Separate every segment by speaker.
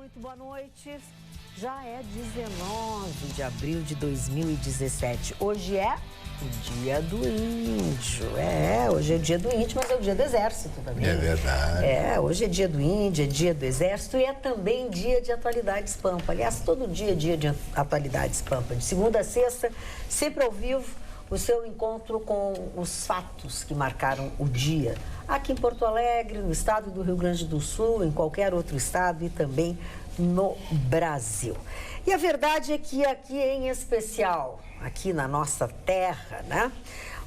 Speaker 1: muito boa noite. Já é 19 de abril de 2017. Hoje é o dia do índio. Hoje é o dia do índio, mas é o dia do exército também.
Speaker 2: É verdade.
Speaker 1: Hoje é dia do índio, é dia do exército e é também dia de Atualidades Pampa. Aliás, todo dia é dia de Atualidades Pampa. De segunda a sexta, sempre ao vivo, o seu encontro com os fatos que marcaram o dia. Aqui em Porto Alegre, no estado do Rio Grande do Sul, em qualquer outro estado e também no Brasil. E a verdade é que aqui em especial, aqui na nossa terra, né?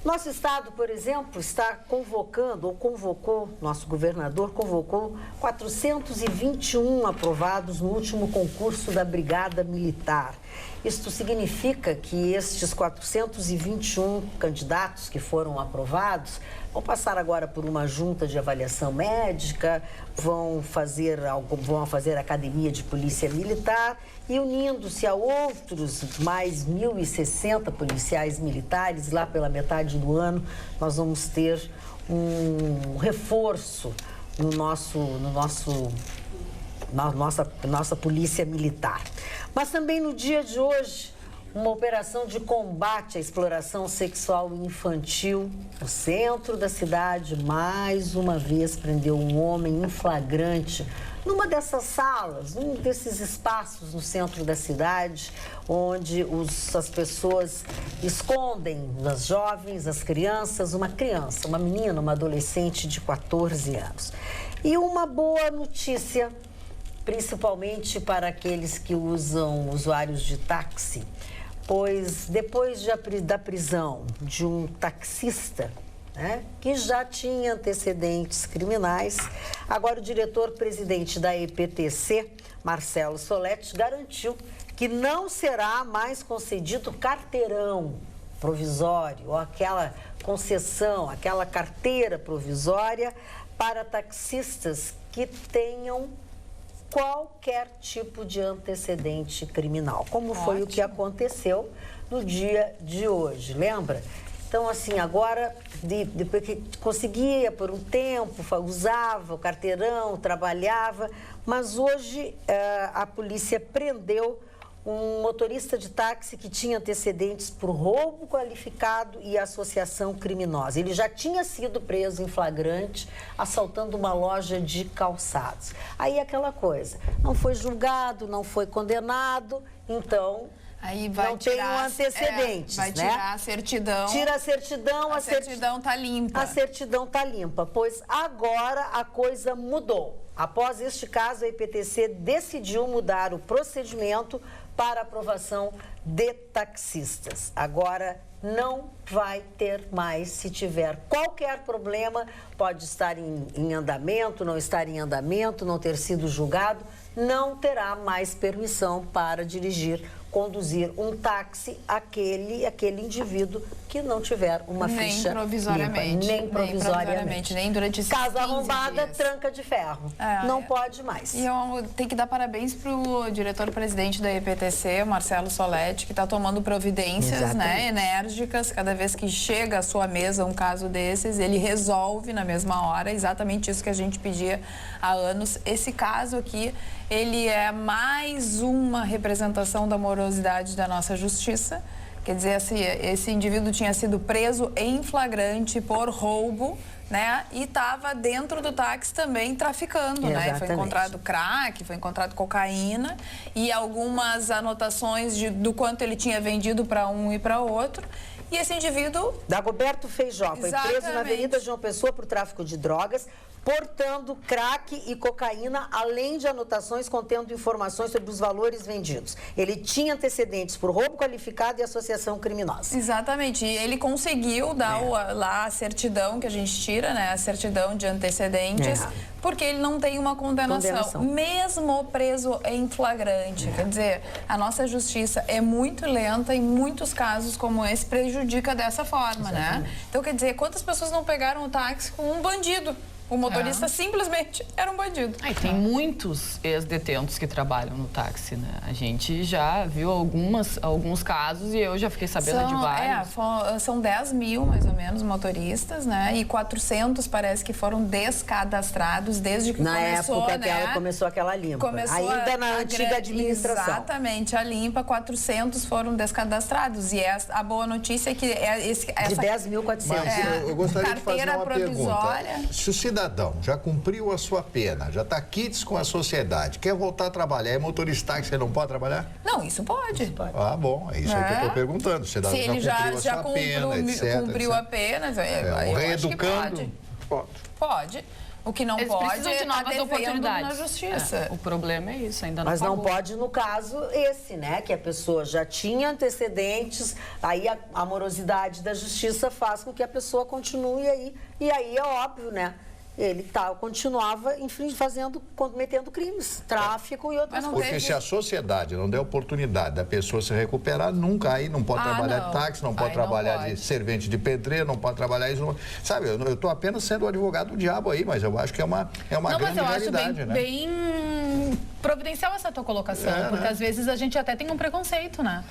Speaker 1: Nosso estado, por exemplo, está convocando, ou convocou, nosso governador convocou 421 aprovados no último concurso da Brigada Militar. Isto significa que estes 421 candidatos que foram aprovados vão passar agora por uma junta de avaliação médica, vão fazer academia de polícia militar e unindo-se a outros mais 1.060 policiais militares, lá pela metade do ano, nós vamos ter um reforço na nossa polícia militar. Mas também no dia de hoje, uma operação de combate à exploração sexual infantil no centro da cidade, mais uma vez prendeu um homem em flagrante numa dessas salas, num desses espaços no centro da cidade, onde as pessoas escondem as jovens, as crianças, uma menina, uma adolescente de 14 anos. E uma boa notícia, principalmente para aqueles que usam usuários de táxi, pois depois da prisão de um taxista, né, que já tinha antecedentes criminais, agora o diretor-presidente da EPTC, Marcelo Soletti, garantiu que não será mais concedido carteirão provisório ou aquela concessão, aquela carteira provisória para taxistas que tenham qualquer tipo de antecedente criminal, como foi o que aconteceu no dia de hoje, lembra? Então, assim, agora, depois que conseguia por um tempo, usava o carteirão, trabalhava, mas hoje a polícia prendeu um motorista de táxi que tinha antecedentes por roubo qualificado e associação criminosa. Ele já tinha sido preso em flagrante, assaltando uma loja de calçados. Aí aquela coisa, não foi julgado, não foi condenado, então
Speaker 3: aí vai
Speaker 1: não tem um antecedente,
Speaker 3: vai tirar a certidão.
Speaker 1: Tira a certidão,
Speaker 3: a certidão está limpa.
Speaker 1: A certidão está limpa, pois agora a coisa mudou. Após este caso, a EPTC decidiu mudar o procedimento para aprovação de taxistas. Agora não vai ter mais, se tiver qualquer problema, pode estar em andamento, não estar em andamento, não ter sido julgado, não terá mais permissão para dirigir, conduzir um táxi aquele indivíduo que não tiver uma ficha
Speaker 3: provisoriamente,
Speaker 1: limpa, nem provisoriamente,
Speaker 3: nem durante esses
Speaker 1: Casa arrombada,
Speaker 3: dias.
Speaker 1: Tranca de ferro. Não pode mais.
Speaker 3: E eu tenho que dar parabéns para o diretor-presidente da EPTC, Marcelo Soletti, que está tomando providências, né, enérgicas. Cada vez que chega à sua mesa um caso desses, ele resolve na mesma hora. Exatamente isso que a gente pedia há anos. Esse caso aqui, ele é mais uma representação da morosidade da nossa justiça. Quer dizer, assim, esse indivíduo tinha sido preso em flagrante por roubo, né? E estava dentro do táxi também traficando, né? Foi encontrado crack, foi encontrado cocaína e algumas anotações do quanto ele tinha vendido para um e para outro. E esse indivíduo...
Speaker 1: Dagoberto Feijó foi preso na Avenida João Pessoa por tráfico de drogas, portando crack e cocaína, além de anotações contendo informações sobre os valores vendidos. Ele tinha antecedentes por roubo qualificado e associação criminosa.
Speaker 3: Exatamente. E ele conseguiu dar lá a certidão que a gente tira, né? A certidão de antecedentes, porque ele não tem uma condenação. Mesmo preso em flagrante. Quer dizer, a nossa justiça é muito lenta e muitos casos como esse prejudica dessa forma, né? Então, quer dizer, quantas pessoas não pegaram o táxi com um bandido? O motorista simplesmente era um bandido.
Speaker 2: E tem muitos ex-detentos que trabalham no táxi, né? A gente já viu alguns casos e eu já fiquei sabendo de vários.
Speaker 3: São 10 mil, mais ou menos, motoristas, né? E 400 parece que foram descadastrados desde que começou,
Speaker 1: época que ela começou aquela limpa. Ainda na antiga administração.
Speaker 3: Exatamente, a limpa, 400 foram descadastrados. E a boa notícia é que
Speaker 1: de 10.400.
Speaker 4: Mas eu gostaria de fazer uma
Speaker 3: provisória.
Speaker 4: Pergunta. Se o cidadão já cumpriu a sua pena, já está quites com a sociedade, quer voltar a trabalhar, é motorista que você não pode trabalhar?
Speaker 3: Não, isso pode.
Speaker 4: Ah, bom, é isso aí que eu estou perguntando.
Speaker 3: Se ele já cumpriu a pena, eu acho que pode. Pode. O que não
Speaker 2: Eles
Speaker 3: pode
Speaker 2: precisam de novas oportunidades
Speaker 3: na justiça.
Speaker 2: O problema é isso, ainda não
Speaker 1: Mas
Speaker 2: pagou.
Speaker 1: não pode no caso esse, né? Que a pessoa já tinha antecedentes, aí a morosidade da justiça faz com que a pessoa continue aí. E aí é óbvio, né? Ele continuava cometendo crimes, tráfico e outras coisas.
Speaker 4: Porque se a sociedade não der oportunidade da pessoa se recuperar, nunca aí não pode trabalhar de táxi, não pode trabalhar de servente de pedreiro, não pode trabalhar isso. Sabe, eu estou apenas sendo o advogado do diabo aí, mas eu acho que é uma grande realidade, né?
Speaker 5: Bem providencial essa tua colocação, porque às vezes a gente até tem um preconceito, né?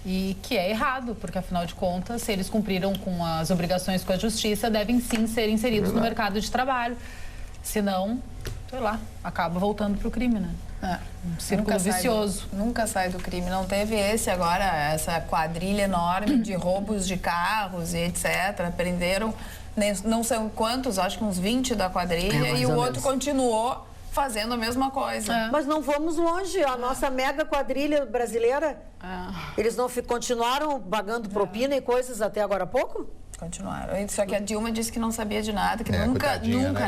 Speaker 5: E que é errado, porque afinal de contas, se eles cumpriram com as obrigações com a justiça, devem sim ser inseridos no mercado de trabalho. Senão, sei lá, acaba voltando para o crime, né? Um círculo vicioso.
Speaker 3: Nunca sai do crime. Não teve essa quadrilha enorme de roubos de carros e etc. Prenderam não sei quantos, acho que uns 20 da quadrilha, e o outro continuou fazendo a mesma coisa.
Speaker 1: Mas não vamos longe, a nossa mega quadrilha brasileira, eles não continuaram pagando propina e coisas até agora há pouco?
Speaker 3: Continuaram. Só que a Dilma disse que não sabia de nada, que nunca,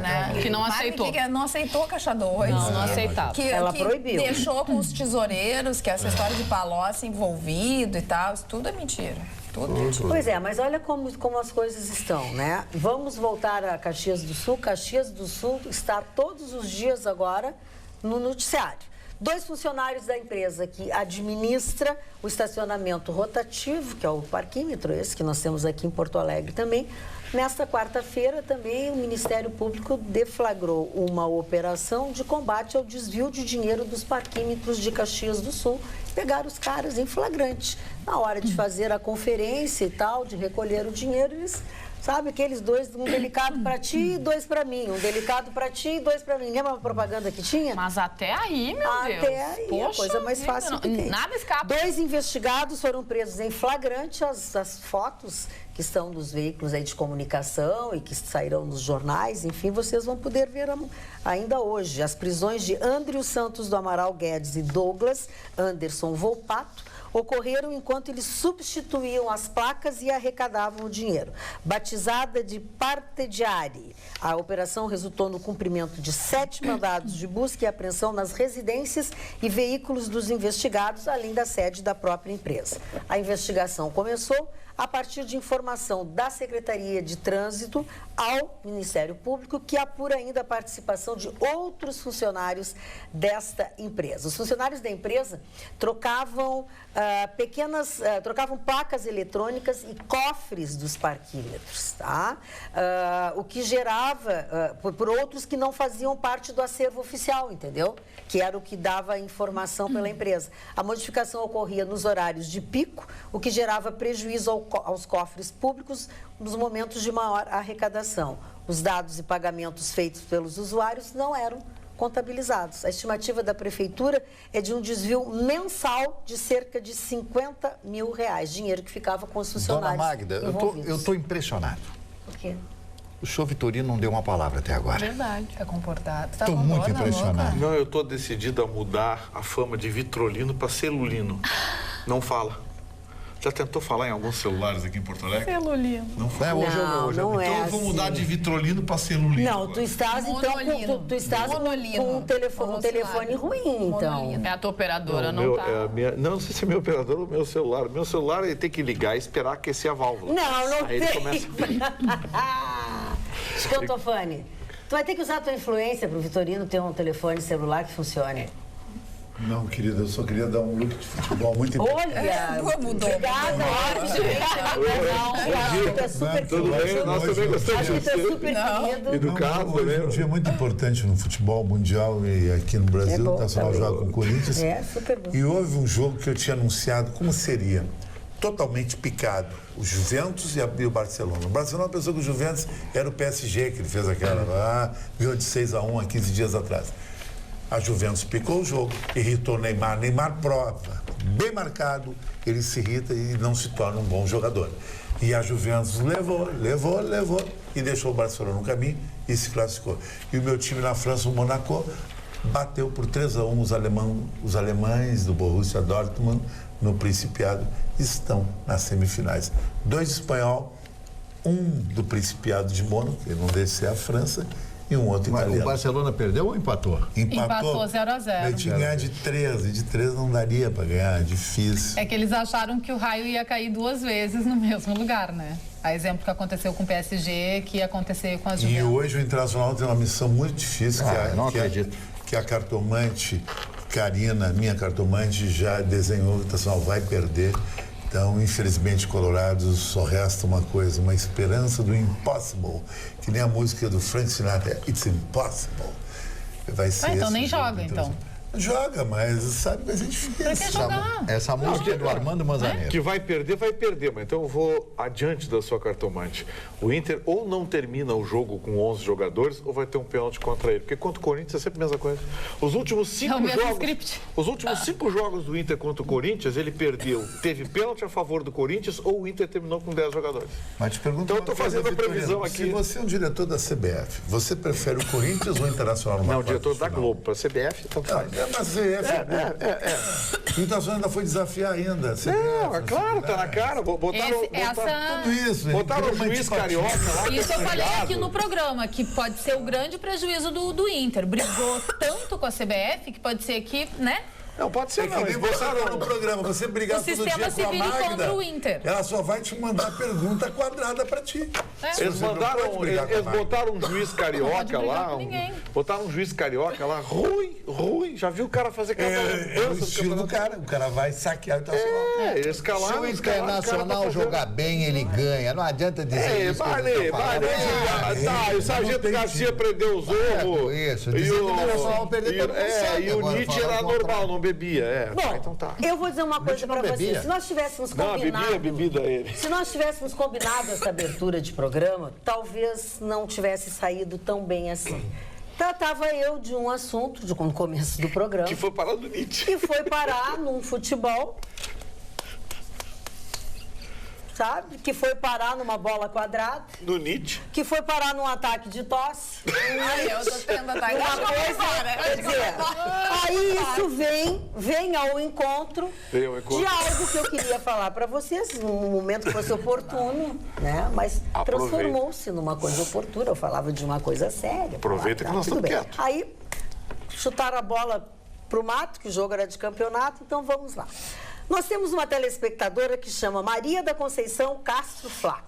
Speaker 3: né?
Speaker 2: Que não aceitou.
Speaker 3: Que não aceitou Caixa 2.
Speaker 2: Não aceitava.
Speaker 1: Ela proibiu.
Speaker 3: Deixou com os tesoureiros, que essa história de Palocci envolvido e tal, isso tudo é mentira.
Speaker 1: Pois é, mas olha como as coisas estão, né? Vamos voltar a Caxias do Sul. Caxias do Sul está todos os dias agora no noticiário. 2 funcionários da empresa que administra o estacionamento rotativo, que é o parquímetro, esse que nós temos aqui em Porto Alegre também. Nesta quarta-feira também o Ministério Público deflagrou uma operação de combate ao desvio de dinheiro dos parquímetros de Caxias do Sul. Pegaram os caras em flagrante. Na hora de fazer a conferência e tal, de recolher o dinheiro, eles... Sabe, aqueles 2, um delicado para ti e 2 para mim. Um delicado para ti e 2 para mim. Lembra a propaganda que tinha?
Speaker 2: Mas até aí, meu Deus.
Speaker 1: Até aí, poxa, a coisa mais fácil que tem.
Speaker 2: Nada escapa.
Speaker 1: 2 investigados foram presos em flagrante. As fotos que estão nos veículos aí de comunicação e que sairão nos jornais, enfim, vocês vão poder ver ainda hoje. As prisões de André Santos do Amaral Guedes e Douglas Anderson Volpato ocorreram enquanto eles substituíam as placas e arrecadavam o dinheiro. Batizada de Partediari, a operação resultou no cumprimento de 7 mandados de busca e apreensão nas residências e veículos dos investigados, além da sede da própria empresa. A investigação começou a partir de informação da Secretaria de Trânsito ao Ministério Público, que apura ainda a participação de outros funcionários desta empresa. Os funcionários da empresa trocavam trocavam placas eletrônicas e cofres dos parquímetros, tá? O que gerava, por outros que não faziam parte do acervo oficial, entendeu? Que era o que dava informação pela empresa. A modificação ocorria nos horários de pico, o que gerava prejuízo aos cofres públicos nos momentos de maior arrecadação. Os dados e pagamentos feitos pelos usuários não eram contabilizados. A estimativa da Prefeitura é de um desvio mensal de cerca de R$50 mil, dinheiro que ficava com os funcionários.
Speaker 4: Dona Magda, eu estou impressionado.
Speaker 1: Por quê?
Speaker 4: O senhor Vitorino não deu uma palavra até agora.
Speaker 3: Verdade. É comportado.
Speaker 4: Estou muito impressionado.
Speaker 6: Não, eu estou decidido a mudar a fama de Vitrolino para Celulino. Não fala. Já tentou falar em alguns celulares aqui em Porto Alegre?
Speaker 3: Celulino.
Speaker 6: Não fala.
Speaker 1: Não é
Speaker 6: então eu vou mudar de Vitrolino para Celulino.
Speaker 1: Não, tu estás com um telefone ruim, então.
Speaker 2: É a tua operadora, não tá?
Speaker 6: Não sei se é meu operador ou meu celular. Meu celular ele tem que ligar e esperar aquecer a válvula.
Speaker 1: Não
Speaker 6: aí
Speaker 1: tem.
Speaker 6: Ele começa
Speaker 1: Escuta, Fanny, tu vai ter que usar a tua influência para o Vitorino ter um telefone celular que funcione.
Speaker 7: Não, querida, eu só queria dar um look de futebol muito importante.
Speaker 1: Olha,
Speaker 3: mudou.
Speaker 1: Obrigada,
Speaker 6: Tudo bem, nós também gostamos de você.
Speaker 1: super querido.
Speaker 6: Educado,
Speaker 7: Hoje é um dia muito importante no futebol mundial e aqui no Brasil. O Internacional joga com o Corinthians.
Speaker 1: Super bom.
Speaker 7: E houve um jogo que eu tinha anunciado como seria. Totalmente picado. O Juventus e o Barcelona. O Barcelona pensou que o Juventus era o PSG, que ele fez aquela. Ganhou de 6-1 há 15 dias atrás. A Juventus picou o jogo, irritou o Neymar. Neymar prova, bem marcado, ele se irrita e não se torna um bom jogador. E a Juventus levou e deixou o Barcelona no caminho e se classificou. E o meu time na França, o Monaco, bateu por 3-1 os alemães do Borussia Dortmund no Principiado, estão nas semifinais. 2 espanhol, um do Principiado de Mônaco, que não deixa ser a França, e um outro italiano.
Speaker 4: O Barcelona perdeu ou empatou?
Speaker 5: Empatou 0-0.
Speaker 7: Mas tinha que ganhar de 13. De 13 não daria para ganhar, difícil.
Speaker 5: É que eles acharam que o raio ia cair 2 vezes no mesmo lugar, né? A exemplo que aconteceu com o PSG, que ia acontecer com as Juventus.
Speaker 7: E hoje o Internacional tem uma missão muito difícil,
Speaker 4: não acredito.
Speaker 7: Que a cartomante, Karina, minha cartomante, já desenhou, o Internacional vai perder. Então, infelizmente, Colorados, só resta uma coisa, uma esperança do impossible, que nem a música do Frank Sinatra, It's Impossible. Vai ser
Speaker 5: então nem joga, então.
Speaker 7: Joga, mas sabe, vai ser difícil.
Speaker 5: Pra que jogar?
Speaker 4: Essa música é do Armando Manzanero.
Speaker 6: Que vai perder, mas então eu vou adiante da sua cartomante. O Inter ou não termina o jogo com 11 jogadores ou vai ter um pênalti contra ele. Porque contra o Corinthians é sempre a mesma coisa. Os últimos 5 jogos. Os últimos 5 jogos do Inter contra o Corinthians, ele perdeu. Teve pênalti a favor do Corinthians ou o Inter terminou com 10 jogadores.
Speaker 7: Mas te pergunto,
Speaker 6: então eu estou fazendo a previsão aqui.
Speaker 7: Se você é um diretor da CBF, você prefere o Corinthians ou o Internacional numa
Speaker 6: Não, diretor da Globo. Para a CBF, então faz.
Speaker 7: Mas o Internacional ainda foi desafiar ainda.
Speaker 6: Não, é claro, tá na cara.
Speaker 7: Tudo isso.
Speaker 6: Botaram o juiz carioca lá.
Speaker 5: Isso eu falei aqui no programa, que pode ser o grande prejuízo do Inter. Brigou tanto com a CBF que pode ser que, né?
Speaker 6: Não, pode ser, não.
Speaker 7: Eles botaram no programa, você brigar todo dia com a Magda,
Speaker 5: contra o Inter.
Speaker 7: Ela só vai te mandar pergunta quadrada pra ti.
Speaker 6: Eles botaram um juiz carioca lá. Botaram um juiz carioca lá, ruim. Já viu o cara fazer cada
Speaker 7: É o estilo do cara. O cara vai saquear o Internacional.
Speaker 6: Eles escalaram.
Speaker 4: Se o Internacional jogar bem, ele ganha. Não adianta dizer isso.
Speaker 6: O Sargento Garcia prendeu o Zorro.
Speaker 4: Isso,
Speaker 6: e o
Speaker 4: Nietzsche
Speaker 6: Nietzsche era normal, não bebia.
Speaker 1: Bom,
Speaker 6: então tá.
Speaker 1: Eu vou dizer uma coisa pra você. Se nós tivéssemos combinado...
Speaker 6: bebida ele.
Speaker 1: Se nós tivéssemos combinado essa abertura de programa, talvez não tivesse saído tão bem assim. Tratava eu de um assunto, no começo do programa...
Speaker 6: Que foi parar no Nietzsche.
Speaker 1: Que foi parar num futebol... Sabe? Que foi parar numa bola quadrada.
Speaker 6: No Nietzsche.
Speaker 1: Que foi parar num ataque de tosse.
Speaker 3: Ai, eu tô tendo ataque de tosse.
Speaker 1: Aí isso vem ao encontro de algo que eu queria falar para vocês num momento que fosse oportuno, né? Mas transformou-se numa coisa oportuna. Eu falava de uma coisa séria.
Speaker 6: Aproveita que nós estamos quietos.
Speaker 1: Aí chutaram a bola pro mato, que o jogo era de campeonato, então vamos lá. Nós temos uma telespectadora que chama Maria da Conceição Castro Flack.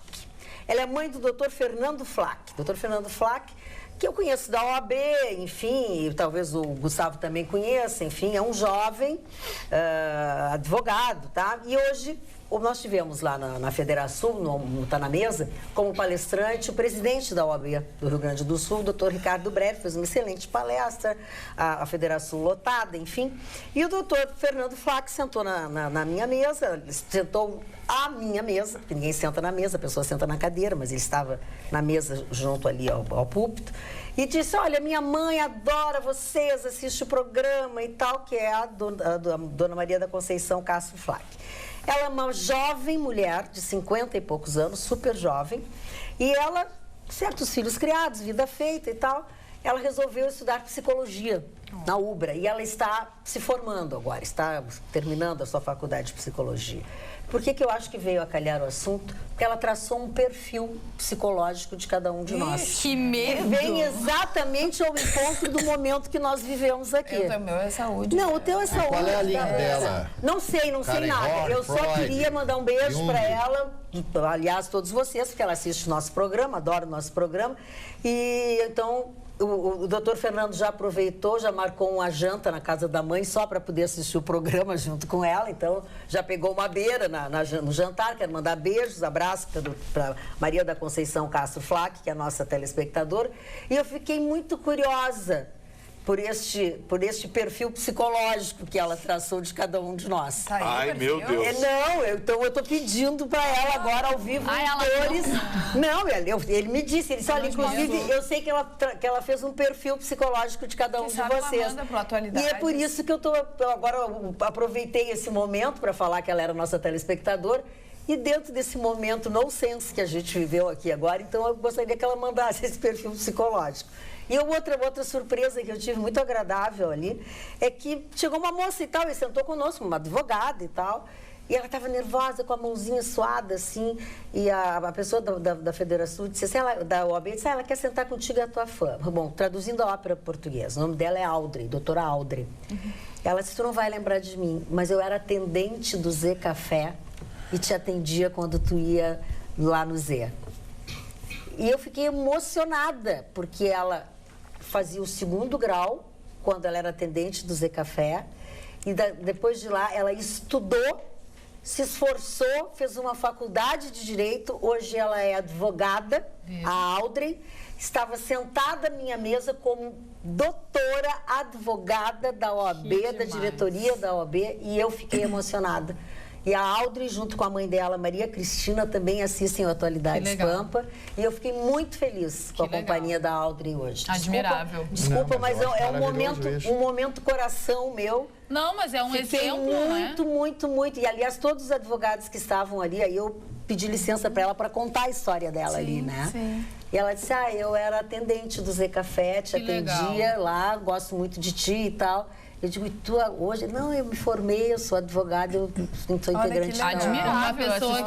Speaker 1: Ela é mãe do Dr. Fernando Flack. Dr. Fernando Flack, que eu conheço da OAB, enfim, talvez o Gustavo também conheça, enfim, é um jovem advogado, tá? E hoje nós tivemos lá na Federação, no Tá na Mesa, como palestrante, o presidente da OAB do Rio Grande do Sul, o doutor Ricardo Breve, fez uma excelente palestra, a Federação lotada, enfim. E o doutor Fernando Flack sentou na minha mesa, sentou à minha mesa, porque ninguém senta na mesa, a pessoa senta na cadeira, mas ele estava na mesa junto ali ao púlpito, e disse, olha, minha mãe adora vocês, assiste o programa e tal, que é a dona Maria da Conceição Castro Flack. Ela é uma jovem mulher de 50 e poucos anos, super jovem, e ela, certos filhos criados, vida feita e tal, ela resolveu estudar psicologia na UBRA, e ela está se formando agora, está terminando a sua faculdade de psicologia. Por que eu acho que veio a calhar o assunto? Porque ela traçou um perfil psicológico de cada um de nós.
Speaker 5: Que medo!
Speaker 1: Vem exatamente ao encontro do momento que nós vivemos aqui.
Speaker 3: O meu é saúde.
Speaker 1: Não, o teu é saúde.
Speaker 4: Qual é a linha dela?
Speaker 1: Não sei nada. Eu só queria mandar um beijo para ela, aliás, todos vocês, porque ela assiste o nosso programa, adora o nosso programa. E então, o doutor Fernando já aproveitou, já marcou uma janta na casa da mãe só para poder assistir o programa junto com ela. Então, já pegou uma beira no jantar. Quero mandar beijos, abraços para Maria da Conceição Castro Flack, que é a nossa telespectadora. E eu fiquei muito curiosa por este perfil psicológico que ela traçou de cada um de nós.
Speaker 6: Ai, meu Deus.
Speaker 1: Então eu estou pedindo para ela agora, ao vivo, ele me disse, olha, inclusive, eu sei que ela fez um perfil psicológico de cada um de vocês. E é por isso que eu agora aproveitei esse momento para falar que ela era nossa telespectadora. E dentro desse momento nonsense que a gente viveu aqui agora, então eu gostaria que ela mandasse esse perfil psicológico. E outra surpresa que eu tive muito agradável ali é que chegou uma moça e tal, e sentou conosco, uma advogada e tal, e ela estava nervosa, com a mãozinha suada, assim, e a pessoa da Federação disse assim, da OAB disse, ela quer sentar contigo, é a tua fã. Bom, traduzindo a ópera portuguesa, o nome dela é Audrey, doutora Audrey. Ela disse, tu não vai lembrar de mim, mas eu era atendente do Zé Café e te atendia quando tu ia lá no Zé. E eu fiquei emocionada, porque ela fazia o 2º grau, quando ela era atendente do Zé Café, e depois de lá ela estudou, se esforçou, fez uma faculdade de Direito, hoje ela é advogada, a Audrey, estava sentada à minha mesa como doutora advogada da OAB, da diretoria da OAB, e eu fiquei emocionada. E a Audrey, junto com a mãe dela, Maria Cristina, também assistem o Atualidades Pampa. E eu fiquei muito feliz com a companhia da Audrey hoje.
Speaker 5: Admirável.
Speaker 1: Desculpa, mas é um momento coração meu.
Speaker 5: Não, mas é um exemplo,
Speaker 1: muito. E, aliás, todos os advogados que estavam ali, aí eu pedi licença para ela para contar a história dela ali, né?
Speaker 3: Sim.
Speaker 1: E ela disse, eu era atendente do Zé Café, te atendia lá, gosto muito de ti e tal. Eu digo, e tu hoje? Não, eu me formei, eu sou advogada, eu sou integrante da...
Speaker 5: Admirável, uma pessoa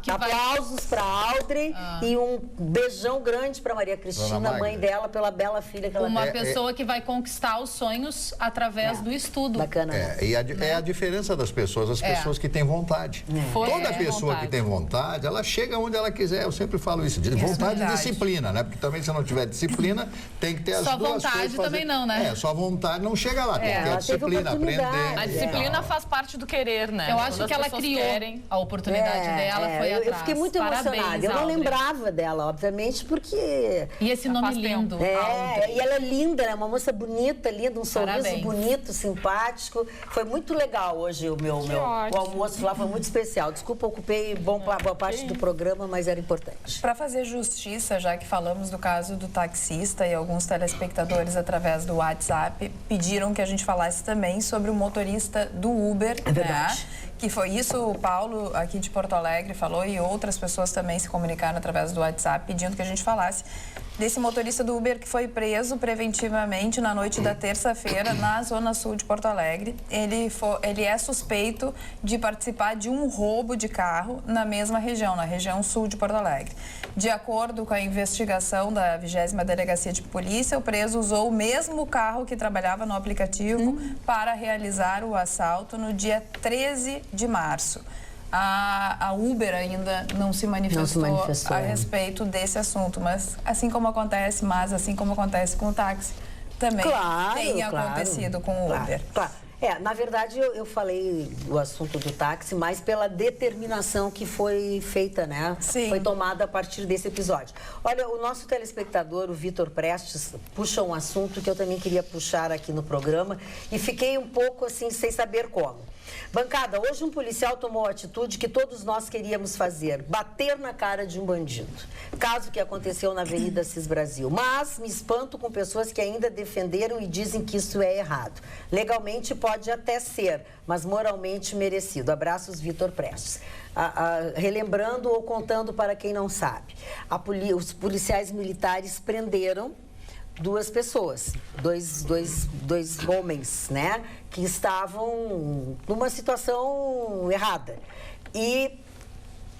Speaker 5: que
Speaker 1: aplausos para a Audrey e um beijão grande para Maria Cristina, mãe dela, pela bela filha que ela tem.
Speaker 5: Uma pessoa que vai conquistar os sonhos através do estudo.
Speaker 1: Bacana.
Speaker 4: É a diferença das pessoas, as pessoas que têm vontade. Toda pessoa que tem vontade, ela chega onde ela quiser. Eu sempre falo isso, vontade e disciplina, né? Porque também se não tiver disciplina, tem que ter as duas coisas.
Speaker 5: Só vontade também não, né?
Speaker 4: Só vontade não chega lá. Tem que ter a disciplina, aprender.
Speaker 2: A disciplina faz parte do querer, né?
Speaker 5: Eu acho que ela criou a oportunidade dela, foi atrás.
Speaker 1: Eu fiquei muito emocionada. Eu não lembrava dela, obviamente, porque...
Speaker 5: E esse nome lindo.
Speaker 1: E ela é linda, né? Uma moça bonita, linda, um sorriso bonito, simpático. Foi muito legal hoje o almoço lá, foi muito especial. Desculpa, ocupei boa parte do programa, mas era importante.
Speaker 3: Para fazer justiça, já que falamos do caso do taxista e alguns telespectadores através do WhatsApp pediram que a gente falasse também sobre o motorista do Uber,
Speaker 1: verdade.
Speaker 3: Né? Que foi isso, o Paulo, aqui de Porto Alegre, falou, e outras pessoas também se comunicaram através do WhatsApp pedindo que a gente falasse desse motorista do Uber que foi preso preventivamente na noite da terça-feira na zona sul de Porto Alegre. Ele é suspeito de participar de um roubo de carro na mesma região, na região sul de Porto Alegre. De acordo com a investigação da 20ª Delegacia de Polícia, o preso usou o mesmo carro que trabalhava no aplicativo para realizar o assalto no dia 13 de março. A Uber ainda não se manifestou a respeito desse assunto, mas assim como acontece com o táxi, também tem acontecido com o Uber.
Speaker 1: Claro. Na verdade, eu falei o assunto do táxi, mas pela determinação que foi feita, né?
Speaker 3: Sim.
Speaker 1: Foi tomada a partir desse episódio. Olha, o nosso telespectador, o Vitor Prestes, puxa um assunto que eu também queria puxar aqui no programa e fiquei um pouco assim, sem saber como. Bancada, hoje um policial tomou a atitude que todos nós queríamos fazer, bater na cara de um bandido. Caso que aconteceu na Avenida Cis Brasil. Mas me espanto com pessoas que ainda defenderam e dizem que isso é errado. Legalmente pode até ser, mas moralmente merecido. Abraços, Vitor Prestes. Relembrando ou contando para quem não sabe, os policiais militares prenderam duas pessoas, dois homens, né, que estavam numa situação errada. E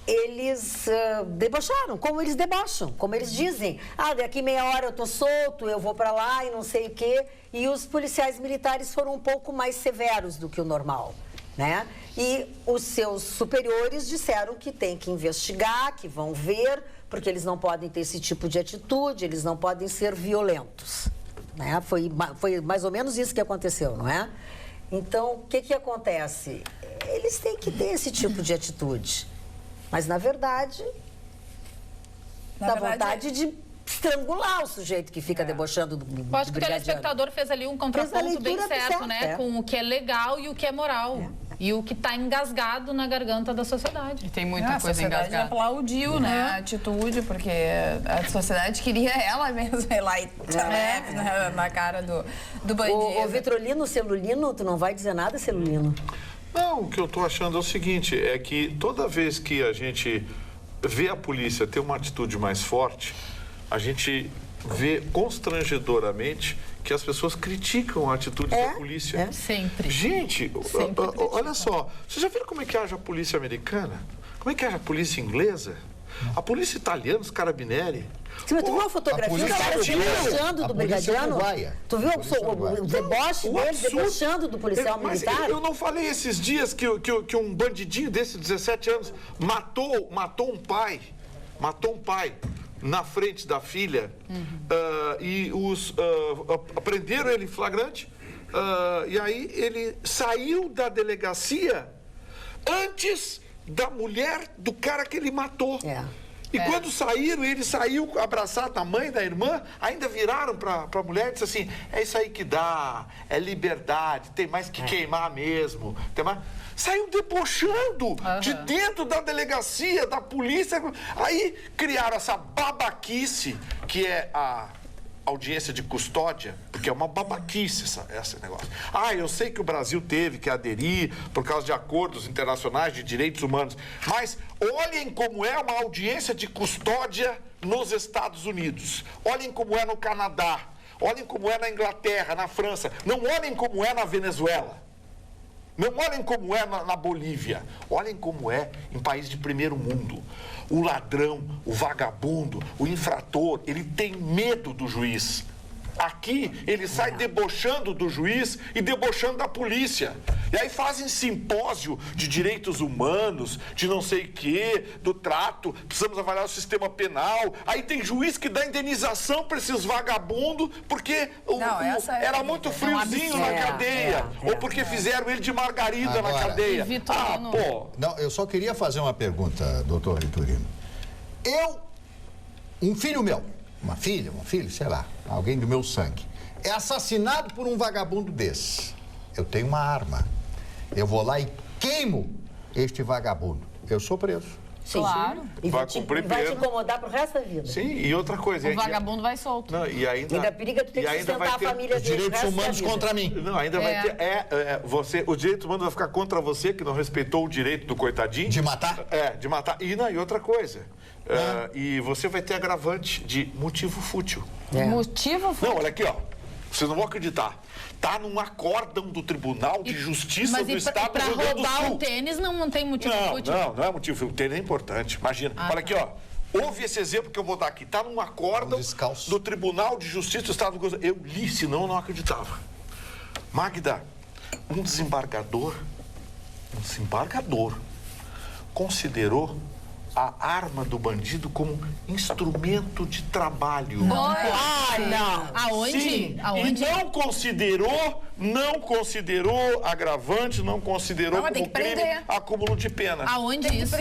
Speaker 1: eles debocharam, como eles debocham, como eles dizem. Daqui meia hora eu tô solto, eu vou para lá e não sei o quê. E os policiais militares foram um pouco mais severos do que o normal, né? E os seus superiores disseram que tem que investigar, que vão ver, porque eles não podem ter esse tipo de atitude, eles não podem ser violentos. Né? Foi mais ou menos isso que aconteceu, não é? Então, o que acontece? Eles têm que ter esse tipo de atitude. Mas, na verdade, dá vontade de estrangular o sujeito que fica debochando do brigadiano.
Speaker 5: Acho que o telespectador fez ali um contraponto bem certo, né? Com o que é legal e o que é moral. E o que está engasgado na garganta da sociedade.
Speaker 2: E tem muita coisa engasgada.
Speaker 3: A sociedade aplaudiu, né, a atitude, porque a sociedade queria ela mesma ir lá e na cara do bandido.
Speaker 1: Ô, Vitrolino, Celulino, tu não vai dizer nada, Celulino?
Speaker 6: Não, o que eu estou achando é o seguinte, é que toda vez que a gente vê a polícia ter uma atitude mais forte, a gente vê constrangedoramente que as pessoas criticam a atitude da polícia.
Speaker 5: Sempre.
Speaker 6: Gente, olha só, vocês já viram como é que age a polícia americana? Como é que age a polícia inglesa? A polícia italiana, os carabinieri.
Speaker 1: Tu viu a fotografia do cara debochando do brigadiano? Tu viu o deboche dele debochando do policial militar?
Speaker 6: Eu não falei esses dias que um bandidinho desses 17 anos matou um pai na frente da filha e prenderam ele em flagrante e aí ele saiu da delegacia antes da mulher do cara que ele matou. E quando saíram, ele saiu abraçado da mãe, da irmã, ainda viraram para a mulher e disse assim, é isso aí que dá, é liberdade, tem mais que queimar mesmo, tem mais... Saiu debochando de dentro da delegacia, da polícia. Aí criaram essa babaquice, que é a audiência de custódia, porque é uma babaquice esse negócio. Eu sei que o Brasil teve que aderir por causa de acordos internacionais de direitos humanos, mas olhem como é uma audiência de custódia nos Estados Unidos. Olhem como é no Canadá. Olhem como é na Inglaterra, na França. Não olhem como é na Venezuela. Não olhem como é na Bolívia, olhem como é em países de primeiro mundo. O ladrão, o vagabundo, o infrator, ele tem medo do juiz. Aqui, ele sai debochando do juiz e debochando da polícia. E aí fazem simpósio de direitos humanos, de não sei o quê, do trato, precisamos avaliar o sistema penal. Aí tem juiz que dá indenização para esses vagabundos porque era muito friozinho na cadeia. Ou porque fizeram ele de margarida na cadeia.
Speaker 4: Não, eu só queria fazer uma pergunta, doutor Vitorino. Um filho meu, uma filha, um filho, sei lá, alguém do meu sangue, é assassinado por um vagabundo desse. Eu tenho uma arma. Eu vou lá e queimo este vagabundo. Eu sou preso.
Speaker 1: Sim,
Speaker 2: claro.
Speaker 1: E vai te incomodar pro resto da vida.
Speaker 6: Sim, e outra coisa...
Speaker 2: O vagabundo vai solto.
Speaker 6: Não, e ainda
Speaker 1: periga tu ter que sustentar a família dele.
Speaker 4: Direitos humanos contra mim.
Speaker 6: Não, ainda vai ter... o direito humano vai ficar contra você, que não respeitou o direito do coitadinho.
Speaker 4: De matar?
Speaker 6: De matar. E outra coisa... e você vai ter agravante de motivo fútil.
Speaker 2: Motivo fútil?
Speaker 6: Não, olha aqui, ó. Vocês não vão acreditar. Tá num acórdão do Tribunal de Justiça do Estado do Rio Grande do Sul.
Speaker 5: Mas para roubar o tênis não tem motivo fútil?
Speaker 6: Não é motivo fútil. O tênis é importante. Imagina. Olha aqui, ó. Ouve esse exemplo que eu vou dar aqui. Tá num acórdão do Tribunal de Justiça do Estado do Rio Grande do Sul. Eu li, senão eu não acreditava. Magda, um desembargador considerou a arma do bandido como instrumento de trabalho.
Speaker 5: Não.
Speaker 6: Aonde? Sim.
Speaker 5: Aonde?
Speaker 6: E não considerou agravante, não considerou como crime acúmulo de pena.
Speaker 5: Aonde isso?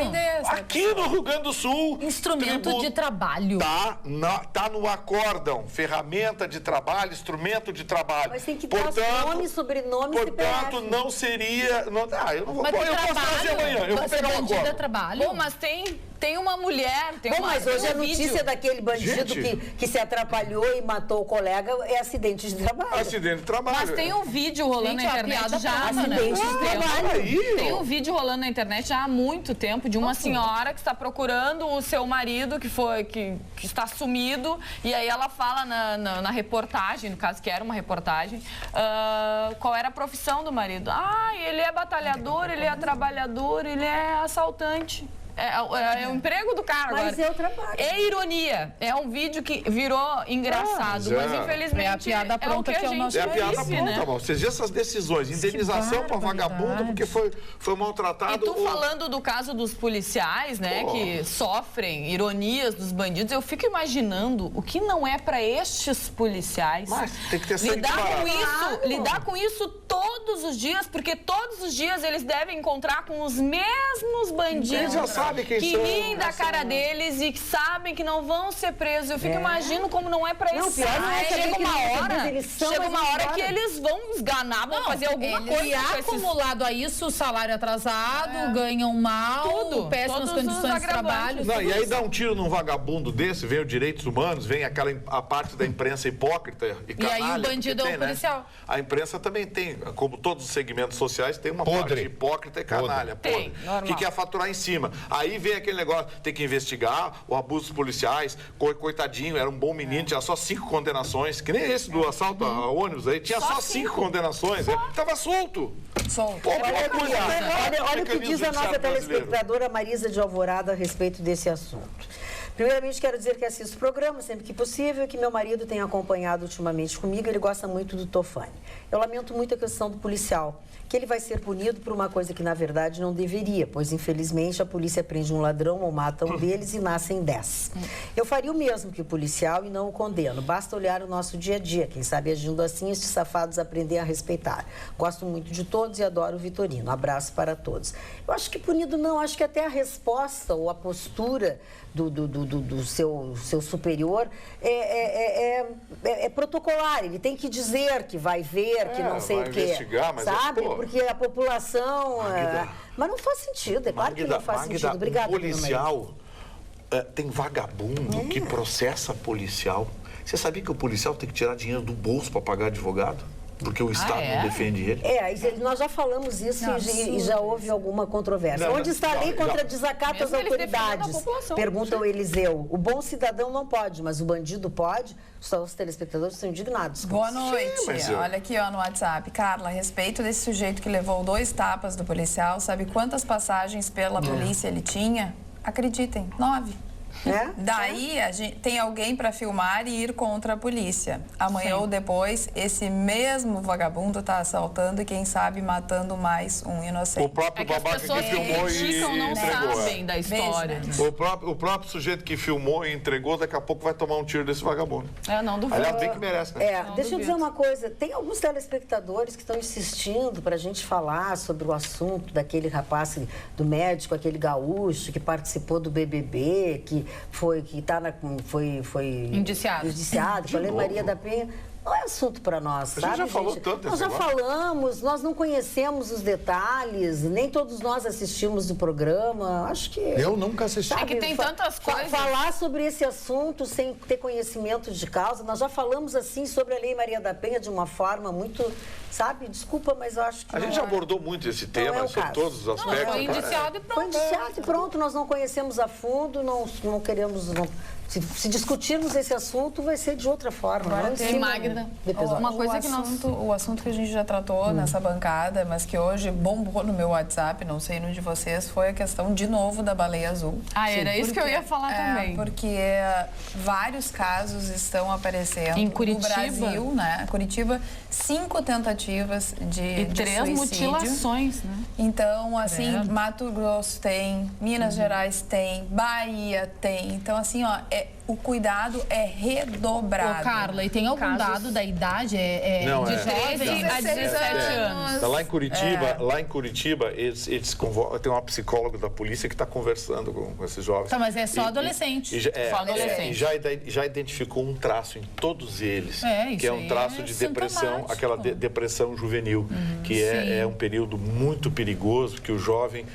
Speaker 6: Aqui no Rio Grande do Sul.
Speaker 5: Instrumento de trabalho.
Speaker 6: Tá no acórdão. Ferramenta de trabalho, instrumento de trabalho.
Speaker 1: Mas tem que dar nome, sobrenome e
Speaker 6: Portanto, não seria... eu não vou... Eu posso trazer amanhã. Eu vou pegar um acórdão.
Speaker 5: Trabalho.
Speaker 2: Mas tem uma mulher,
Speaker 1: mas hoje a notícia daquele bandido que se atrapalhou e matou o colega é acidente de trabalho.
Speaker 6: Acidente de trabalho.
Speaker 2: Mas tem um vídeo rolando na internet já,
Speaker 1: acidente de trabalho.
Speaker 2: Tem um vídeo rolando na internet já há muito tempo de uma senhora que está procurando o seu marido que está sumido, e aí ela fala na reportagem, no caso que era uma reportagem, qual era a profissão do marido. Ele é batalhador, ele é trabalhador, ele é assaltante. É o emprego do cara agora.
Speaker 1: Mas é o trabalho.
Speaker 2: É ironia. É um vídeo que virou engraçado, mas infelizmente
Speaker 5: é a piada pronta que é o nosso
Speaker 6: É a piada
Speaker 2: vive,
Speaker 6: pronta,
Speaker 2: né?
Speaker 6: mano. Vocês viram essas decisões, indenização para vagabundo porque foi maltratado.
Speaker 2: E tu falando do caso dos policiais, né, que sofrem ironias dos bandidos, eu fico imaginando o que não é para estes policiais
Speaker 6: Mas tem que ter sangue
Speaker 2: lidar com isso todos os dias, porque todos os dias eles devem encontrar com os mesmos bandidos
Speaker 6: Eles já sabem quem
Speaker 2: que
Speaker 6: são,
Speaker 2: riem da cara deles e que sabem que não vão ser presos. Eu fico imaginando como não é para
Speaker 1: Não,
Speaker 2: esses.
Speaker 1: pior não é saber
Speaker 2: Chega
Speaker 1: que
Speaker 2: uma
Speaker 1: não,
Speaker 2: hora,
Speaker 1: eles são,
Speaker 2: chega
Speaker 1: mas
Speaker 2: uma
Speaker 1: eles
Speaker 2: hora que
Speaker 1: podem.
Speaker 2: eles vão esganar, vão fazer alguma coisa
Speaker 5: E
Speaker 2: com esses...
Speaker 5: acumulado a isso, o salário atrasado, ganham mal,
Speaker 2: Tudo,
Speaker 5: péssimas
Speaker 2: todos os
Speaker 5: condições de
Speaker 2: agravantes.
Speaker 5: trabalho.
Speaker 6: Não, e aí dá um tiro num vagabundo desse, vem os direitos humanos, vem a parte da imprensa hipócrita e canalha.
Speaker 5: aí o bandido
Speaker 6: porque
Speaker 5: é o policial.
Speaker 6: A imprensa também tem, como todos os segmentos sociais, tem uma parte hipócrita e canalha.
Speaker 2: Tem, normal.
Speaker 6: Que quer faturar em cima. Aí vem aquele negócio, tem que investigar o abuso dos policiais, coitadinho, era um bom menino, tinha só 5 condenações, que nem esse do assalto a ônibus aí, tinha só 5 condenações, tava solto. Pô,
Speaker 1: Olha o que diz a nossa telespectadora Marisa de Alvorada a respeito desse assunto. Primeiramente, quero dizer que assisto o programa sempre que possível e que meu marido tem acompanhado ultimamente comigo. Ele gosta muito do Tofani. Eu lamento muito a questão do policial, que ele vai ser punido por uma coisa que, na verdade, não deveria, pois, infelizmente, a polícia prende um ladrão ou mata um deles e nascem 10. Eu faria o mesmo que o policial e não o condeno. Basta olhar o nosso dia a dia. Quem sabe, agindo assim, estes safados aprendem a respeitar. Gosto muito de todos e adoro o Vitorino. Abraço para todos. Eu acho que punido não, acho que até a resposta ou a postura do seu superior é protocolar. Ele tem que dizer que vai ver, que não sei o quê.
Speaker 6: Mas
Speaker 1: sabe? Porque a população... mas não faz sentido, é claro que não faz sentido. Obrigada,
Speaker 6: o policial tem vagabundo que processa policial. Você sabia que o policial tem que tirar dinheiro do bolso para pagar advogado? Porque o Estado não defende ele.
Speaker 1: Nós já falamos isso e já houve alguma controvérsia. Onde está a lei contra desacato às autoridades? Pergunta o Eliseu. O bom cidadão não pode, mas o bandido pode? Os telespectadores estão indignados.
Speaker 3: Boa noite. Olha aqui no WhatsApp. Carla, a respeito desse sujeito que levou 2 tapas do policial, sabe quantas passagens pela polícia ele tinha? Acreditem, 9. Daí tem alguém para filmar e ir contra a polícia. Amanhã ou depois, esse mesmo vagabundo está assaltando e, quem sabe, matando mais um inocente.
Speaker 6: O próprio babaca que filmou e
Speaker 2: não
Speaker 6: entregou.
Speaker 2: Sabem da história.
Speaker 6: O próprio sujeito que filmou e entregou, daqui a pouco vai tomar um tiro desse vagabundo.
Speaker 2: Não duvido.
Speaker 6: Aliás, bem que merece, né?
Speaker 1: Deixa eu dizer uma coisa. Tem alguns telespectadores que estão insistindo para a gente falar sobre o assunto daquele rapaz, do médico, aquele gaúcho que participou do BBB, que foi indiciado pela Lei Maria da Penha. Não é assunto para nós, sabe,
Speaker 6: A gente já falou tanto
Speaker 1: Nós já falamos, nós não conhecemos os detalhes, nem todos nós assistimos o programa. Acho que...
Speaker 4: Eu nunca assisti.
Speaker 2: É que tem tantas coisas.
Speaker 1: Falar sobre esse assunto sem ter conhecimento de causa, nós já falamos assim sobre a Lei Maria da Penha de uma forma muito, sabe, desculpa, mas eu acho que
Speaker 6: a gente já abordou muito esse tema, sobre todos os aspectos.
Speaker 5: Foi indiciado e pronto.
Speaker 1: Foi indiciado e pronto, nós não conhecemos a fundo, não queremos... Se discutirmos esse assunto, vai ser de outra forma.
Speaker 2: Agora tem Magda.
Speaker 3: O assunto que a gente já tratou nessa bancada, mas que hoje bombou no meu WhatsApp, não sei no de vocês, foi a questão, de novo, da baleia azul.
Speaker 2: Era isso que eu ia falar também.
Speaker 3: Porque vários casos estão aparecendo
Speaker 2: em Curitiba.
Speaker 3: No Brasil, né? Curitiba, 5 tentativas de
Speaker 2: 3
Speaker 3: suicídio.
Speaker 2: Mutilações, né?
Speaker 3: Então, assim, Mato Grosso tem, Minas Gerais tem, Bahia tem. Então, assim, o cuidado é redobrado.
Speaker 5: Carla, e tem algum dado da idade?
Speaker 6: Não,
Speaker 5: de 13
Speaker 2: a 17 anos.
Speaker 6: Lá em Curitiba, eles convocam, tem uma psicóloga da polícia que está conversando com esses jovens.
Speaker 5: Tá, mas é só adolescente.
Speaker 2: Só adolescente.
Speaker 6: Já identificou um traço em todos eles, que é um traço de depressão, aquela depressão juvenil, que é um período muito perigoso, que o jovem,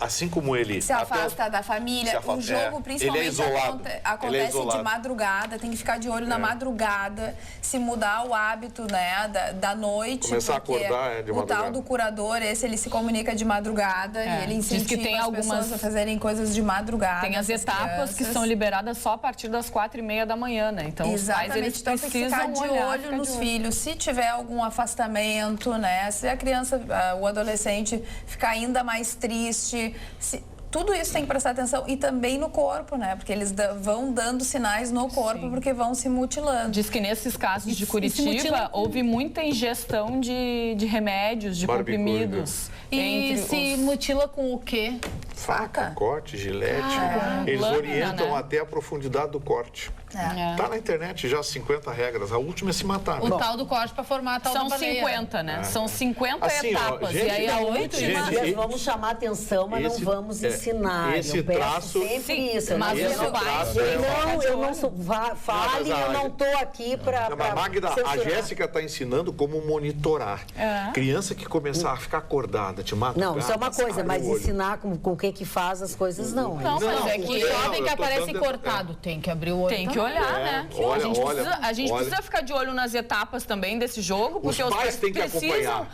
Speaker 6: assim como ele...
Speaker 3: Se afasta da família, o jogo principalmente
Speaker 6: ele é isolado.
Speaker 3: Acontece de madrugada, tem que ficar de olho na madrugada, se mudar o hábito, né, da noite.
Speaker 6: Começar a acordar de madrugada.
Speaker 3: O tal do curador, ele se comunica de madrugada e ele incentiva as pessoas a fazerem coisas de madrugada.
Speaker 2: Tem as etapas que são liberadas só a partir das 4h30 da manhã, né? Então, os pais, eles precisam
Speaker 3: ficar de olho nos filhos. Se tiver algum afastamento, né, se a criança, o adolescente ficar ainda mais triste... tudo isso tem que prestar atenção e também no corpo, né? Porque eles vão dando sinais no corpo porque vão se mutilando.
Speaker 2: Diz que nesses casos de Curitiba houve muita ingestão de remédios, de comprimidos.
Speaker 5: E se mutila com o quê?
Speaker 6: Faca, corte, gilete. Eles orientam até a profundidade do corte. Tá na internet já 50 regras. A última é se matar.
Speaker 5: O tal do corte para formar a tal da baleia.
Speaker 2: São 50, né? São 50
Speaker 6: assim,
Speaker 2: etapas.
Speaker 6: Gente,
Speaker 2: e aí a última...
Speaker 1: Nós vamos chamar atenção, mas não vamos ensinar.
Speaker 6: Esse traço...
Speaker 1: Sempre isso.
Speaker 2: Mas
Speaker 6: esse traço
Speaker 1: eu não sou... Fale, eu não estou aqui para...
Speaker 6: Mas, Magda, a Jéssica está ensinando como monitorar. Criança que começar a ficar acordada, te mata.
Speaker 1: Não, isso é uma coisa, mas ensinar com quem que faz as coisas, não.
Speaker 5: Não, mas é que o jovem que aparece cortado tem que abrir o olho.
Speaker 2: Tem que olhar, né? A gente precisa ficar de olho nas etapas também desse jogo, porque
Speaker 6: os pais têm que acompanhar.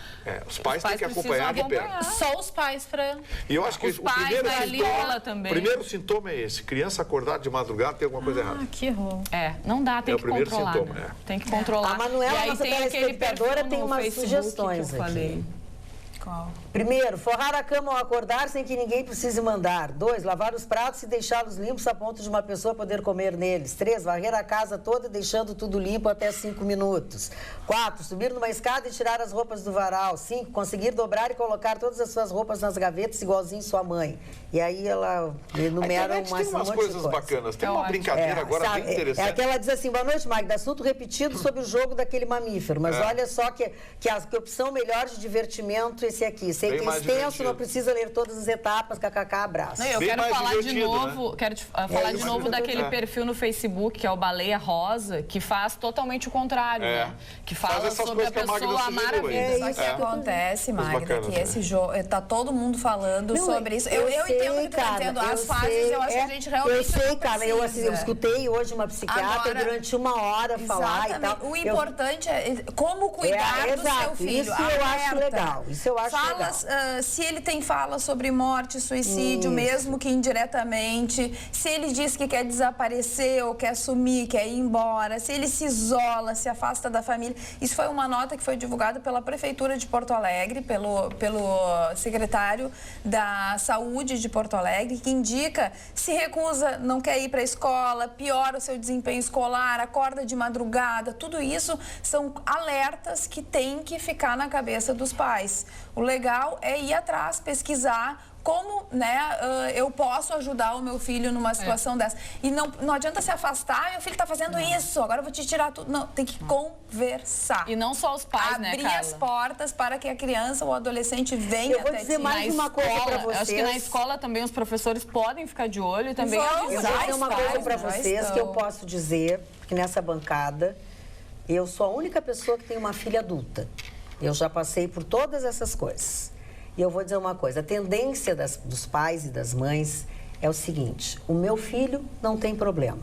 Speaker 6: Os pais têm que acompanhar de perto.
Speaker 5: Só os pais para...
Speaker 6: E eu acho que o primeiro sintoma é esse. Criança acordada de madrugada tem alguma coisa errada.
Speaker 5: Que horror.
Speaker 2: Não dá, tem que controlar.
Speaker 6: Sintoma,
Speaker 2: né? Tem que controlar.
Speaker 1: A Manuela, nossa telespectadora, tem umas sugestões
Speaker 2: que eu falei.
Speaker 3: Qual?
Speaker 1: Primeiro, forrar a cama ao acordar sem que ninguém precise mandar. 2, lavar os pratos e deixá-los limpos a ponto de uma pessoa poder comer neles. 3, varrer a casa toda deixando tudo limpo até 5 minutos. 4, subir numa escada e tirar as roupas do varal. 5, conseguir dobrar e colocar todas as suas roupas nas gavetas igualzinho sua mãe. E aí ela enumera
Speaker 6: tem umas coisas bacanas. Tem uma brincadeira agora bem interessante.
Speaker 1: É que ela diz assim, boa noite, Magda, assunto repetido sobre o jogo daquele mamífero. Mas olha só que opção melhor de divertimento esse aqui. Sei que é extenso, não precisa ler todas as etapas, kkk, abraço.
Speaker 2: Eu quero falar de novo, né? Quero falar de novo daquele perfil no Facebook, que é o Baleia Rosa, que faz totalmente o contrário, né? Que fala sobre a pessoa maravilhosa.
Speaker 3: Só que acontece, Magda, que esse jogo, tá todo mundo falando sobre isso. Eu entendo o que tu tá dizendo, as fases, eu acho que a gente realmente
Speaker 1: eu sei, cara, eu escutei hoje uma psiquiatra durante uma hora falar e tal.
Speaker 3: O importante é como cuidar do seu filho.
Speaker 1: Isso eu acho legal, isso eu acho legal.
Speaker 3: Se ele tem fala sobre morte, suicídio, mesmo que indiretamente, se ele diz que quer desaparecer ou quer sumir, quer ir embora, se ele se isola, se afasta da família. Isso foi uma nota que foi divulgada pela Prefeitura de Porto Alegre, pelo secretário da Saúde de Porto Alegre, que indica se recusa, não quer ir para a escola, piora o seu desempenho escolar, acorda de madrugada, tudo isso são alertas que tem que ficar na cabeça dos pais. O legal é ir atrás, pesquisar como, né, eu posso ajudar o meu filho numa situação dessa. E não adianta se afastar, meu filho está fazendo isso, agora eu vou te tirar tudo. Não, tem que conversar.
Speaker 2: E não só os pais, né, Carla?
Speaker 3: Abrir as portas para que a criança ou o adolescente venha até ti.
Speaker 1: Eu vou dizer mais uma coisa para vocês.
Speaker 2: Acho que na escola também os professores podem ficar de olho e também
Speaker 1: avisar. Eu vou dizer uma coisa para vocês que eu posso dizer, que nessa bancada, eu sou a única pessoa que tem uma filha adulta. Eu já passei por todas essas coisas. E eu vou dizer uma coisa, a tendência dos pais e das mães é o seguinte, o meu filho não tem problema,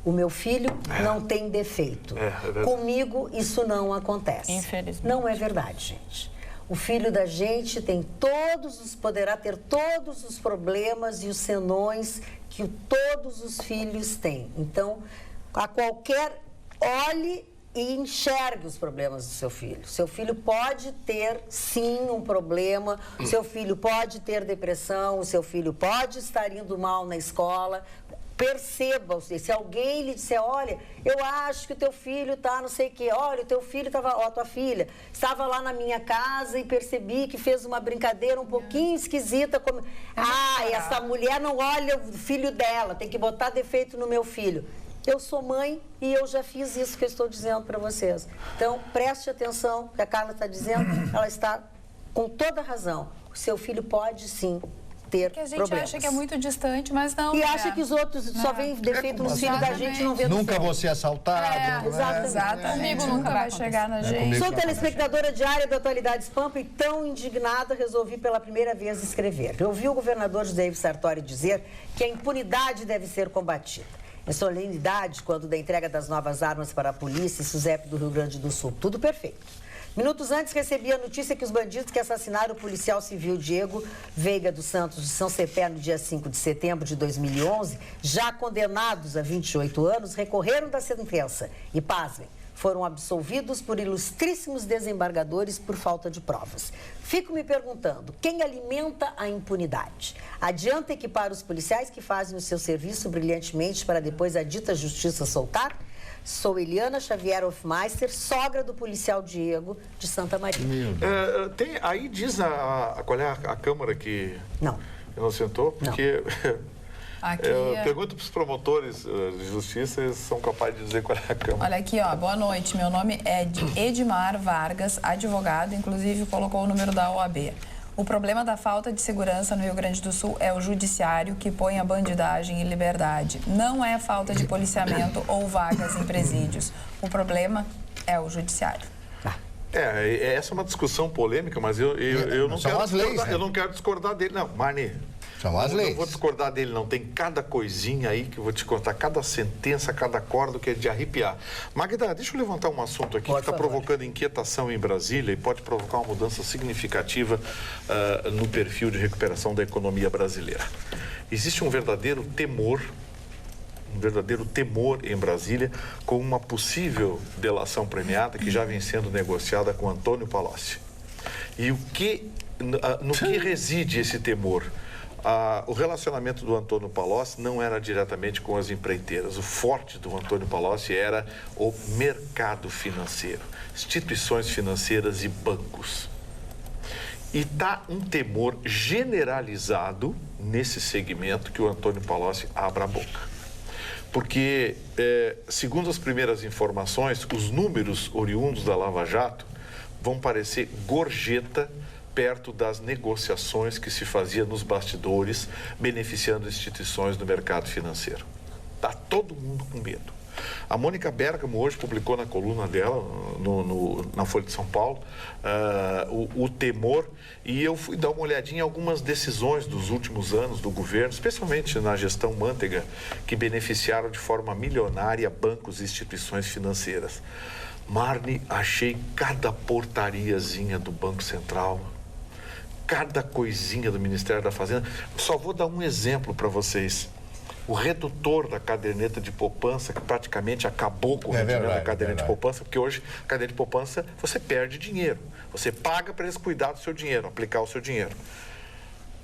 Speaker 1: o meu filho não tem defeito, comigo isso não acontece.
Speaker 2: Infelizmente.
Speaker 1: Não é verdade, gente. O filho da gente poderá ter todos os problemas e os senões que todos os filhos têm. Então, olhe e enxergue os problemas do seu filho. Seu filho pode ter, sim, um problema, o seu filho pode ter depressão, o seu filho pode estar indo mal na escola. Perceba, se alguém lhe disser, olha, eu acho que o teu filho tá não sei o quê, olha, o teu filho estava, tua filha estava lá na minha casa e percebi que fez uma brincadeira um pouquinho esquisita. Essa mulher não olha o filho dela, tem que botar defeito no meu filho. Eu sou mãe e eu já fiz isso que eu estou dizendo para vocês. Então, preste atenção, o que a Carla está dizendo, ela está com toda razão. O seu filho pode, sim, ter problemas.
Speaker 3: Que a gente acha que é muito distante, mas não.
Speaker 1: E acha que os outros só veem defeito nos filhos da gente e não vê no
Speaker 4: Nunca vou ser assaltado.
Speaker 3: Exatamente. Comigo nunca vai chegar na gente.
Speaker 1: Sou telespectadora diária do Atualidades Pampa e tão indignada resolvi pela primeira vez escrever. Eu ouvi o governador José Ivo Sartori dizer que a impunidade deve ser combatida. Em solenidade, quando da entrega das novas armas para a polícia e SUSEP do Rio Grande do Sul. Tudo perfeito. Minutos antes, recebi a notícia que os bandidos que assassinaram o policial civil Diego Veiga dos Santos de São Cepé no dia 5 de setembro de 2011, já condenados a 28 anos, recorreram da sentença. E, pasmem, foram absolvidos por ilustríssimos desembargadores por falta de provas. Fico me perguntando, quem alimenta a impunidade? Adianta equipar os policiais que fazem o seu serviço brilhantemente para depois a dita justiça soltar? Sou Eliana Xavier Hofmeister, sogra do policial Diego, de Santa Maria.
Speaker 6: Aí diz qual é a Câmara que
Speaker 1: não
Speaker 6: inocentou, porque...
Speaker 3: Aqui,
Speaker 6: pergunto para os promotores de justiça, eles são capazes de dizer qual é a Câmara.
Speaker 3: Olha aqui, ó, boa noite. Meu nome é Edmar Vargas, advogado, inclusive colocou o número da OAB. O problema da falta de segurança no Rio Grande do Sul é o judiciário que põe a bandidagem em liberdade. Não é falta de policiamento ou vagas em presídios. O problema é o judiciário.
Speaker 6: Essa é uma discussão polêmica, mas eu não quero discordar,
Speaker 4: leis, né?
Speaker 6: Eu não quero discordar dele, não. Marni,
Speaker 4: são as leis.
Speaker 6: Não vou discordar dele, não. Tem cada coisinha aí que eu vou te contar, cada sentença, cada acordo que é de arrepiar. Magda, deixa eu levantar um assunto aqui que está provocando inquietação em Brasília e pode provocar uma mudança significativa no perfil de recuperação da economia brasileira. Existe um verdadeiro temor em Brasília com uma possível delação premiada que já vem sendo negociada com Antônio Palocci. E no que reside esse temor? O relacionamento do Antônio Palocci não era diretamente com as empreiteiras. O forte do Antônio Palocci era o mercado financeiro, instituições financeiras e bancos. E está um temor generalizado nesse segmento que o Antônio Palocci abra a boca. Porque, segundo as primeiras informações, os números oriundos da Lava Jato vão parecer gorjeta perto das negociações que se fazia nos bastidores, beneficiando instituições do mercado financeiro. Está todo mundo com medo. A Mônica Bergamo hoje publicou na coluna dela, na Folha de São Paulo, o temor, e eu fui dar uma olhadinha em algumas decisões dos últimos anos do governo, especialmente na gestão Mantega, que beneficiaram de forma milionária bancos e instituições financeiras. Marni, achei cada portariazinha do Banco Central, cada coisinha do Ministério da Fazenda. Só vou dar um exemplo para vocês. O redutor da caderneta de poupança, que praticamente acabou com o rendimento da caderneta de poupança, porque hoje, a caderneta de poupança, você perde dinheiro. Você paga para eles cuidar do seu dinheiro, aplicar o seu dinheiro.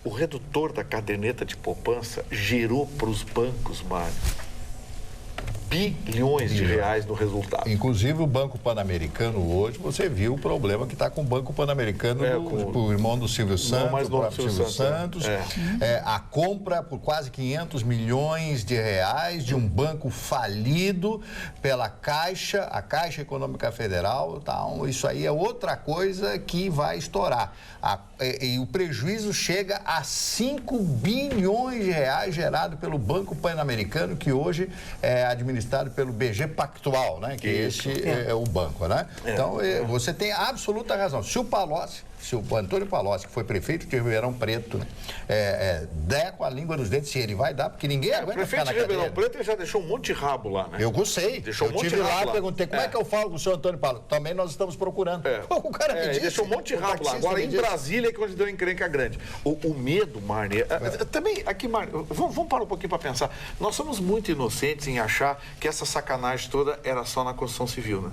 Speaker 6: O redutor da caderneta de poupança gerou para os bancos, Mário, bilhões de reais no resultado.
Speaker 4: Inclusive o Banco Pan-Americano hoje, você viu o problema que está com o Banco Pan-Americano, o irmão do Silvio Santos, o próprio Silvio Santos. A compra por quase 500 milhões de reais de um banco falido pela Caixa, a Caixa Econômica Federal. Então, isso aí é outra coisa que vai estourar. E o prejuízo chega a 5 bilhões de reais gerado pelo Banco Pan-Americano, que hoje é administrado pelo BG Pactual, né? Que esse é o banco, né? Então, você tem absoluta razão. Se o Antônio Palocci, que foi prefeito de Ribeirão Preto, né, der com a língua nos dentes, se ele vai dar, porque ninguém aguenta ficar na cadeira.
Speaker 6: O prefeito de Ribeirão Preto, ele já deixou um monte de rabo lá, né?
Speaker 4: Eu gostei.
Speaker 6: Deixou um monte de
Speaker 4: rabo
Speaker 6: lá.
Speaker 4: Eu perguntei, como é que eu falo com o senhor Antônio Palocci? Também nós estamos procurando. O cara me disse.
Speaker 6: Ele deixou um monte de rabo lá. Agora, em Brasília, é que onde deu encrenca grande. O medo, Marni, também, aqui, Marni, vamos parar um pouquinho para pensar. Nós somos muito inocentes em achar que essa sacanagem toda era só na construção civil, né?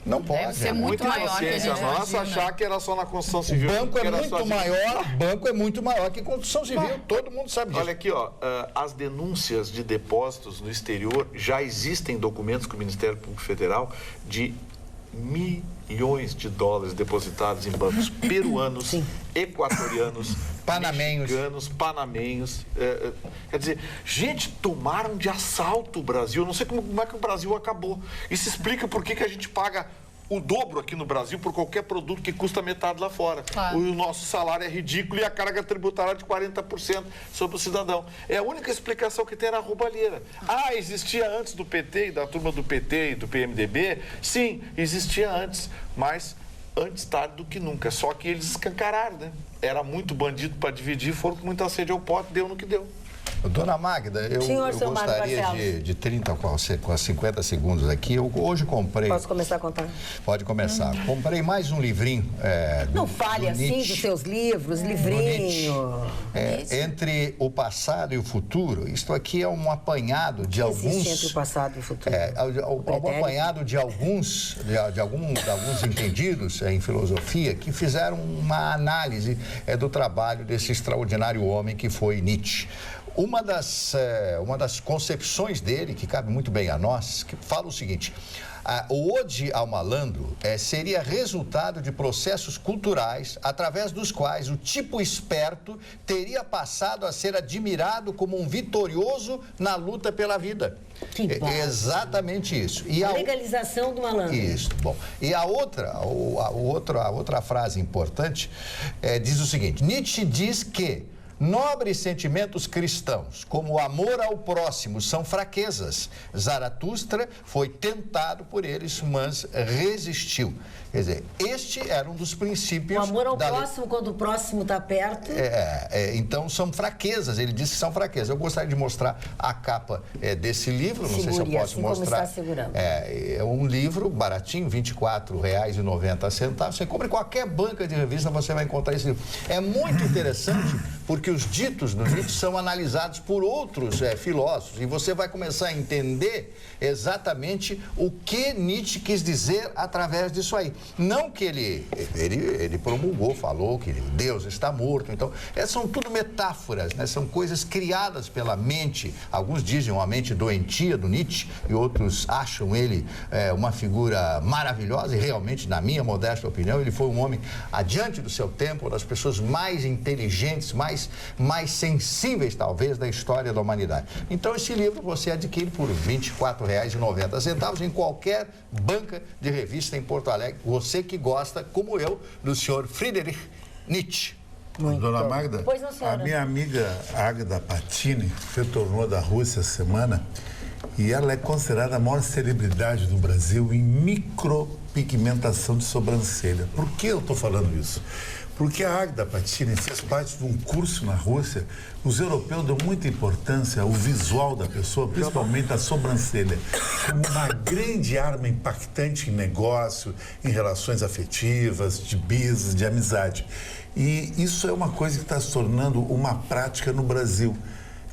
Speaker 4: Não pode.
Speaker 5: Deve ser muito maior que a gente
Speaker 6: nossa achar que era só na construção civil.
Speaker 4: Banco é muito maior que construção civil. Todo mundo sabe disso.
Speaker 6: Olha aqui, ó, as denúncias de depósitos no exterior, já existem documentos com o Ministério Público Federal de milhões de dólares depositados em bancos peruanos, equatorianos, mexicanos, panamenhos. Quer dizer, gente, tomaram de assalto o Brasil. Eu não sei como é que o Brasil acabou. Isso explica por que a gente paga o dobro aqui no Brasil por qualquer produto que custa metade lá fora.
Speaker 5: Claro.
Speaker 6: O nosso salário é ridículo e a carga tributária é de 40% sobre o cidadão. É a única explicação que tem na roubalheira. Existia antes do PT e da turma do PT e do PMDB? Sim, existia antes, mas antes tarde do que nunca. Só que eles escancararam, né? Era muito bandido para dividir, foram com muita sede ao pote, deu no que deu.
Speaker 4: Dona Magda, eu gostaria de 30 com 50 segundos aqui. Eu hoje comprei...
Speaker 1: Posso começar a contar?
Speaker 4: Pode começar. Comprei mais um livrinho.
Speaker 1: Não fale assim dos seus livros, livrinho.
Speaker 4: Entre o passado e o futuro, isto aqui é um apanhado de alguns...
Speaker 1: Existe entre o passado e o futuro?
Speaker 4: Um apanhado de alguns entendidos em filosofia que fizeram uma análise do trabalho desse extraordinário homem que foi Nietzsche. Uma das concepções dele, que cabe muito bem a nós, que fala o seguinte: o ode ao malandro seria resultado de processos culturais através dos quais o tipo esperto teria passado a ser admirado como um vitorioso na luta pela vida. Exatamente isso. E
Speaker 1: a legalização do malandro.
Speaker 4: Isso, bom. E a outra frase importante diz o seguinte: Nietzsche diz que nobres sentimentos cristãos, como o amor ao próximo, são fraquezas. Zaratustra foi tentado por eles, mas resistiu. Quer dizer, este era um dos princípios...
Speaker 1: O amor ao próximo, quando o próximo está perto...
Speaker 4: Então, são fraquezas. Ele disse que são fraquezas. Eu gostaria de mostrar a capa desse livro. Não sei se eu posso mostrar.
Speaker 1: Como está segurando.
Speaker 4: É um livro baratinho, R$ 24,90. Você compra em qualquer banca de revista, você vai encontrar esse livro. É muito interessante, porque os ditos do Nietzsche são analisados por outros filósofos. E você vai começar a entender exatamente o que Nietzsche quis dizer através disso aí. Não que ele promulgou, falou que Deus está morto. Então, são tudo metáforas, né? São coisas criadas pela mente. Alguns dizem uma mente doentia do Nietzsche e outros acham ele uma figura maravilhosa. E realmente, na minha modesta opinião, ele foi um homem adiante do seu tempo, uma das pessoas mais inteligentes, mais sensíveis, talvez, da história da humanidade. Então, esse livro você adquire por R$ 24,90 em qualquer banca de revista em Porto Alegre. Você que gosta, como eu, do senhor Friedrich Nietzsche.
Speaker 7: Dona Magda,
Speaker 1: pois não,
Speaker 7: a minha amiga Agda Patini retornou da Rússia essa semana e ela é considerada a maior celebridade do Brasil em micropigmentação de sobrancelha. Por que eu estou falando isso? Porque a Agda Patini fez parte de um curso na Rússia. Os europeus dão muita importância ao visual da pessoa, principalmente a sobrancelha, como uma grande arma impactante em negócio, em relações afetivas, de business, de amizade. E isso é uma coisa que está se tornando uma prática no Brasil.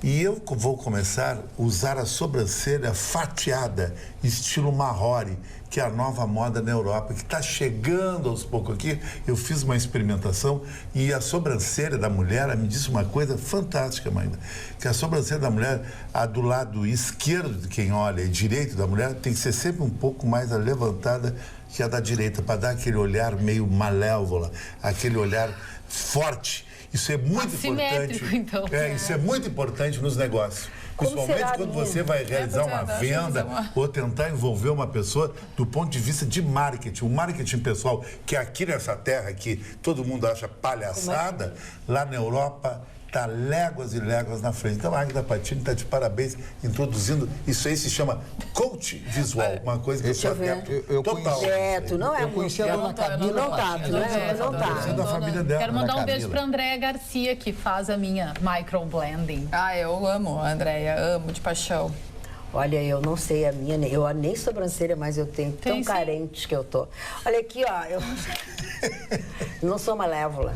Speaker 7: E eu vou começar a usar a sobrancelha fatiada, estilo Mahori, que é a nova moda na Europa, que está chegando aos poucos aqui. Eu fiz uma experimentação e a sobrancelha da mulher, ela me disse uma coisa fantástica, mãe, que a sobrancelha da mulher, a do lado esquerdo de quem olha e direito da mulher, tem que ser sempre um pouco mais levantada que a da direita, para dar aquele olhar meio malévola, aquele olhar forte. Isso é muito importante.
Speaker 5: Então.
Speaker 7: Isso é muito importante nos negócios. Principalmente quando você vai realizar uma venda ou tentar envolver uma pessoa do ponto de vista de marketing. O marketing pessoal, que aqui nessa terra que todo mundo acha palhaçada, lá na Europa está léguas e léguas na frente. Então a Agda Patini está de parabéns introduzindo isso aí, se chama coach visual, uma coisa que eu sou adepto total.
Speaker 1: Eu conheci a dona Camila. Não tá.
Speaker 7: Da família dela.
Speaker 5: Quero mandar um beijo para Andréia Garcia, que faz a minha microblending.
Speaker 3: Eu amo a Andréia, amo de paixão.
Speaker 1: Olha, eu não sei a minha, eu nem sobrancelha, mas eu tenho tão carente que eu tô. Olha aqui, ó, eu não sou malévola.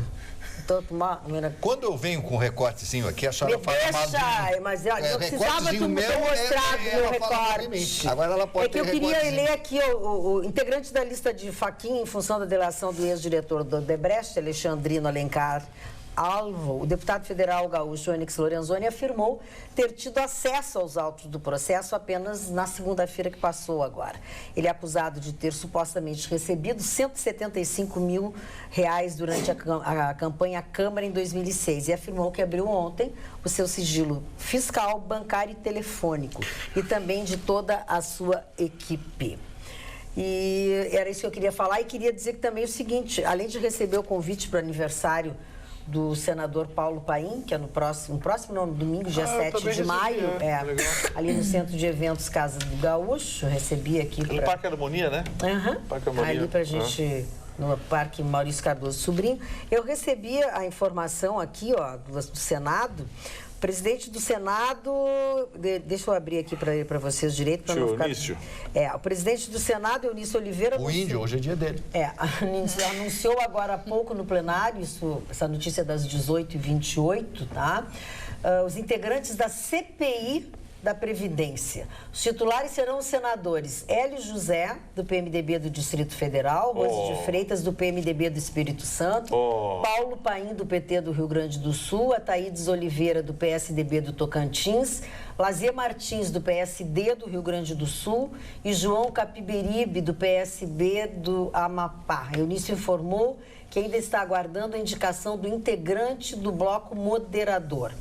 Speaker 4: Quando eu venho com um recortezinho aqui, a senhora fala mal de mim.
Speaker 1: Mas eu precisava ter mostrado o meu recorte.
Speaker 4: Agora ela pode ter
Speaker 1: eu queria ler aqui o integrante da lista de faquinha em função da delação do ex-diretor do Odebrecht, Alexandrino Alencar Alvo, o deputado federal gaúcho Onyx Lorenzoni afirmou ter tido acesso aos autos do processo apenas na segunda-feira que passou agora. Ele é acusado de ter supostamente recebido R$175 mil durante a campanha à Câmara em 2006 e afirmou que abriu ontem o seu sigilo fiscal, bancário e telefônico e também de toda a sua equipe. E era isso que eu queria falar e queria dizer que também o seguinte, além de receber o convite para o aniversário do senador Paulo Paim, que é no próximo domingo, dia 7 de maio, ali no Centro de Eventos Casa do Gaúcho, eu recebi aqui...
Speaker 6: No Parque Harmonia, né?
Speaker 1: Parque Harmonia. Ali pra gente, no Parque Maurício Cardoso Sobrinho. Eu recebi a informação aqui, ó, do Senado, Presidente do Senado, deixa eu abrir aqui para vocês direito, para não ficar...
Speaker 6: Eunício.
Speaker 1: O presidente do Senado, Eunício Oliveira...
Speaker 4: O índio, hoje é dia dele.
Speaker 1: Anunciou agora há pouco no plenário, essa notícia das 18h28, tá? Os integrantes da CPI da Previdência. Os titulares serão os senadores Hélio José, do PMDB do Distrito Federal, Rose de Freitas, do PMDB do Espírito Santo, Paulo Paim, do PT do Rio Grande do Sul, Ataídes Oliveira, do PSDB do Tocantins, Lazier Martins, do PSD do Rio Grande do Sul e João Capiberibe, do PSB do Amapá. Eunício informou que ainda está aguardando a indicação do integrante do bloco moderador.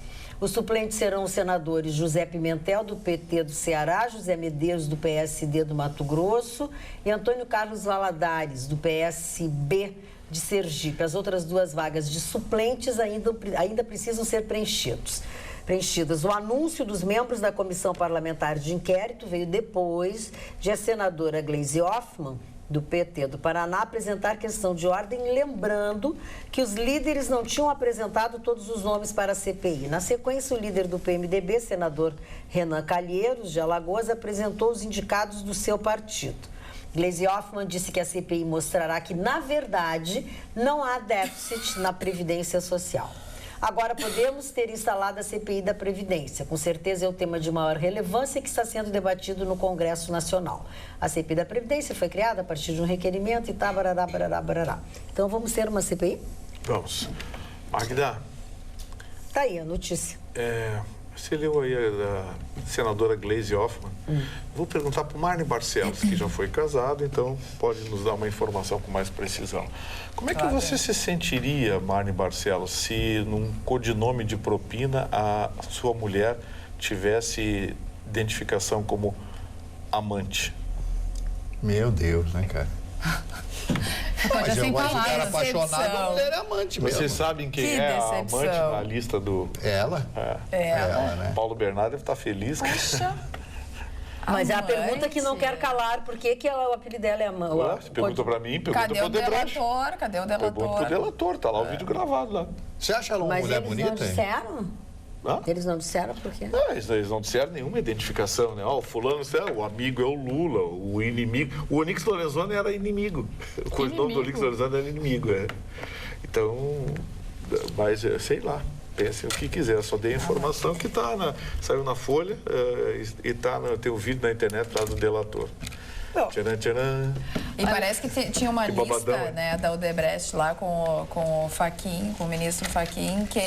Speaker 1: Os suplentes serão os senadores José Pimentel, do PT do Ceará, José Medeiros, do PSD do Mato Grosso e Antônio Carlos Valadares, do PSB de Sergipe. As outras 2 vagas de suplentes ainda precisam ser preenchidas. O anúncio dos membros da Comissão Parlamentar de Inquérito veio depois de a senadora Gleisi Hoffmann, do PT do Paraná, apresentar questão de ordem, lembrando que os líderes não tinham apresentado todos os nomes para a CPI. Na sequência, o líder do PMDB, senador Renan Calheiros, de Alagoas, apresentou os indicados do seu partido. Gleisi Hoffmann disse que a CPI mostrará que, na verdade, não há déficit na Previdência Social. Agora podemos ter instalado a CPI da Previdência. Com certeza é o tema de maior relevância que está sendo debatido no Congresso Nacional. A CPI da Previdência foi criada a partir de um requerimento e tá, barará, barará, barará. Então vamos ter uma CPI?
Speaker 6: Vamos. Magda.
Speaker 1: Tá aí a notícia.
Speaker 6: Você leu aí a senadora Gleisi Hoffmann. Vou perguntar para o Marne Barcelos, que já foi casado, então pode nos dar uma informação com mais precisão. Como é que você se sentiria, Marne Barcelos, se num codinome de propina a sua mulher tivesse identificação como amante?
Speaker 4: Meu Deus, né, cara? Mas eu acho que o cara apaixonado, a mulher é amante mesmo.
Speaker 6: Vocês sabem quem é a amante na lista do...
Speaker 4: Ela?
Speaker 1: Ela,
Speaker 4: né?
Speaker 6: Paulo Bernardo deve estar feliz.
Speaker 3: Poxa.
Speaker 1: Mas é a pergunta que não quer calar, por que o apelido dela é amante?
Speaker 6: Você perguntou pra mim, perguntou
Speaker 3: Cadê
Speaker 6: pro
Speaker 3: o
Speaker 6: Debrecht.
Speaker 3: delator? Cadê o
Speaker 6: Pergunta pro
Speaker 3: delator?
Speaker 6: delator, tá lá o vídeo gravado lá.
Speaker 4: Você acha ela uma
Speaker 1: Mas
Speaker 4: mulher
Speaker 1: eles
Speaker 4: bonita?
Speaker 1: não disseram?
Speaker 6: Hã?
Speaker 1: Eles não disseram por quê?
Speaker 6: Não, eles não disseram nenhuma identificação, né? O fulano, o amigo é o Lula, o inimigo... O Onyx Lorenzoni era inimigo. O codinome do Onyx Lorenzoni era inimigo, Então, mas sei lá. Pensem o que quiser, eu só dei a informação que saiu na Folha e tem um vídeo na internet lá do delator. Tcharam, tcharam.
Speaker 3: E parece que tinha uma lista,
Speaker 6: babadão,
Speaker 3: né, da Odebrecht lá com o Fachin, com o ministro Fachin, que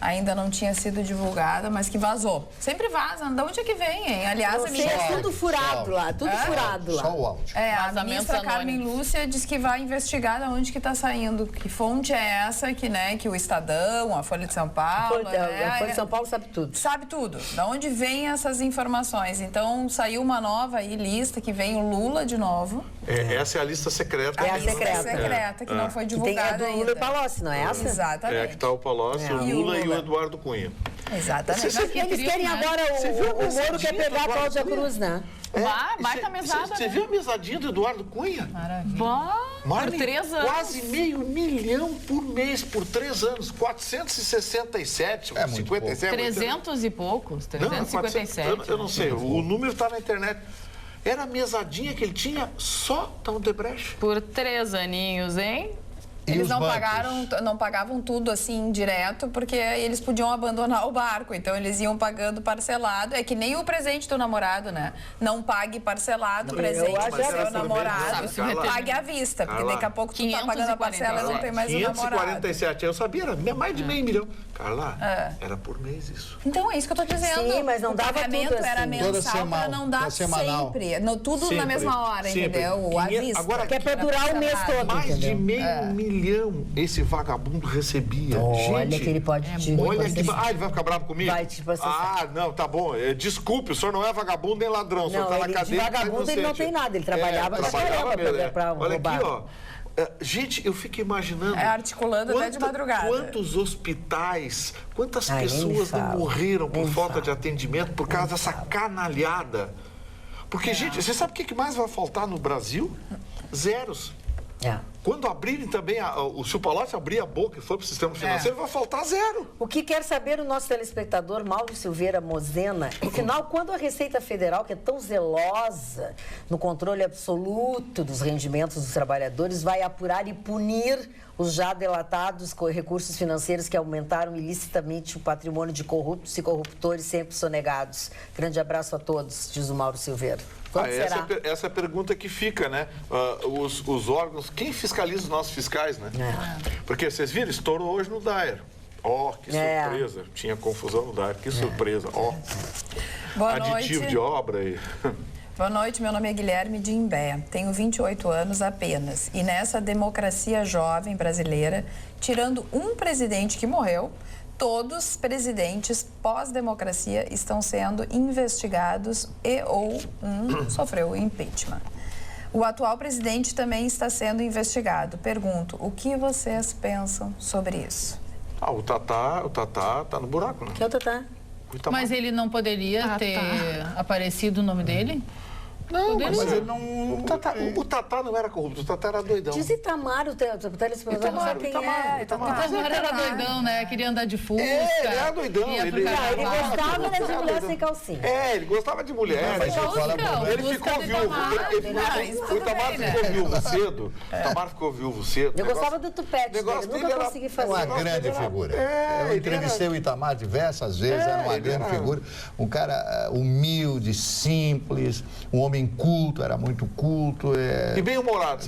Speaker 3: ainda não tinha sido divulgada, mas que vazou. Sempre vaza. De onde é que vem, hein? Aliás, a ministra...
Speaker 1: É tudo furado lá, tudo furado lá.
Speaker 4: Só o áudio.
Speaker 3: A
Speaker 2: Vazamentos
Speaker 3: ministra Carmen
Speaker 2: anônimos.
Speaker 3: Lúcia diz que vai investigar de onde que está saindo. Que fonte é essa que o Estadão, a Folha de São Paulo...
Speaker 1: A Folha de São Paulo sabe tudo.
Speaker 3: Sabe tudo. Da onde vêm essas informações. Então, saiu uma nova lista que vem o Lula de novo.
Speaker 6: Essa é a lista secreta.
Speaker 1: É a secreta.
Speaker 3: secreta, que não foi
Speaker 1: Que tem
Speaker 3: divulgada
Speaker 1: é do Lula
Speaker 3: ainda.
Speaker 1: e Palocci, não é essa?
Speaker 3: Exatamente.
Speaker 6: Que está o Palocci, o Lula e o Eduardo Cunha.
Speaker 3: Exatamente.
Speaker 1: Eles querem agora, o Moro quer pegar a Cláudia Cruz, né?
Speaker 2: Baita mesada,
Speaker 6: Você
Speaker 2: né?
Speaker 6: viu a mesadinha do Eduardo Cunha?
Speaker 2: Por 3 anos.
Speaker 6: Quase $500 mil por mês, por 3 anos. 467,
Speaker 4: É muito
Speaker 6: 57.
Speaker 2: 300 e poucos,
Speaker 6: Não,
Speaker 2: 357.
Speaker 6: eu não sei, o número está na internet. Era a mesadinha que ele tinha só da Odebrecht.
Speaker 2: Por 3 aninhos, hein?
Speaker 3: Eles
Speaker 4: os
Speaker 3: não
Speaker 4: bancos?
Speaker 3: não pagavam tudo assim direto, porque eles podiam abandonar o barco. Então eles iam pagando parcelado. É que nem o presente do namorado, né? Não pague parcelado o presente
Speaker 1: acho
Speaker 3: do
Speaker 1: que
Speaker 3: seu
Speaker 1: era
Speaker 3: namorado.
Speaker 6: Carla,
Speaker 3: Pague à vista, porque daqui a pouco tu tá pagando a parcela e não tem mais o namorado.
Speaker 6: 547, eu sabia, era mais de meio milhão. Carla, era por mês isso.
Speaker 3: Então é isso que eu tô dizendo.
Speaker 1: Sim, mas não
Speaker 3: o
Speaker 1: dava
Speaker 3: pagamento
Speaker 1: tudo assim.
Speaker 3: era
Speaker 4: Toda
Speaker 3: mensal
Speaker 4: semana,
Speaker 3: para não dar
Speaker 4: toda semanal.
Speaker 3: sempre. Tudo na
Speaker 6: Sempre,
Speaker 3: mesma hora,
Speaker 6: sempre.
Speaker 3: entendeu? À
Speaker 6: 500
Speaker 3: vista.
Speaker 6: agora,
Speaker 1: Que é pra durar o mês todo,
Speaker 6: Mais de
Speaker 1: entendeu?
Speaker 6: meio milhão esse vagabundo recebia.
Speaker 1: Olha
Speaker 6: Gente,
Speaker 1: que ele pode te...
Speaker 6: olha
Speaker 1: pode
Speaker 6: que...
Speaker 1: ser-
Speaker 6: ele vai ficar bravo comigo?
Speaker 1: Vai te processar.
Speaker 6: Ah, não, tá bom. Desculpe, o senhor não é vagabundo nem ladrão. O senhor
Speaker 1: Não,
Speaker 6: tá na
Speaker 1: ele de
Speaker 6: cadeia.
Speaker 1: vagabundo ele não tem nada, ele trabalhava pra caramba pra
Speaker 6: Olha
Speaker 1: roubar.
Speaker 6: aqui, ó. Gente, eu fico imaginando...
Speaker 3: Articulando até de madrugada.
Speaker 6: Quantos hospitais, quantas
Speaker 1: Ai, nem me
Speaker 6: pessoas não
Speaker 1: fala,
Speaker 6: morreram por
Speaker 1: nem
Speaker 6: falta
Speaker 1: fala.
Speaker 6: de atendimento por causa dessa canalhada? Porque, gente, você sabe o que mais vai faltar no Brasil? Zeros. Quando abrirem também, se o Palácio abrir a boca e for para o sistema financeiro, vai faltar zero.
Speaker 1: O que quer saber o nosso telespectador Mauro Silveira Mosena, afinal, quando a Receita Federal, que é tão zelosa no controle absoluto dos rendimentos dos trabalhadores, vai apurar e punir os já delatados recursos financeiros que aumentaram ilicitamente o patrimônio de corruptos e corruptores sempre sonegados? Grande abraço a todos, diz o Mauro Silveira.
Speaker 6: Essa é a pergunta que fica, né? Os órgãos, quem fiscaliza os nossos fiscais, né? Porque vocês viram, estourou hoje no DAER. Que surpresa. Tinha confusão no DAER, que surpresa.
Speaker 3: Boa
Speaker 6: aditivo
Speaker 3: noite.
Speaker 6: De obra aí.
Speaker 3: Boa noite, meu nome é Guilherme de Imbé, tenho 28 anos apenas. E nessa democracia jovem brasileira, tirando um presidente que morreu, todos os presidentes pós-democracia estão sendo investigados ou um sofreu impeachment. O atual presidente também está sendo investigado. Pergunto, o que vocês pensam sobre isso?
Speaker 6: O Tatá tá no buraco, né?
Speaker 1: Que é o Tatá?
Speaker 5: Mas ele não poderia ter aparecido o nome dele?
Speaker 6: Não, mas ele não... O Tatá não era corrupto, o Tatá era doidão.
Speaker 1: Diz Itamar, o telespectador não sabe quem é.
Speaker 5: Itamar era doidão, né? Queria andar de Fusca.
Speaker 6: Ele era doidão.
Speaker 1: Ele gostava de mulher sem calcinha.
Speaker 6: Ele gostava de mulher. Ele ficou viúvo. O Itamar ficou viúvo cedo. O Itamar ficou viúvo cedo.
Speaker 1: Eu gostava do tupete dele, nunca consegui fazer.
Speaker 4: Uma grande figura. Eu entrevistei o Itamar diversas vezes, era uma grande figura. Um cara humilde, simples, um homem culto, era muito culto.
Speaker 6: E bem-humorado,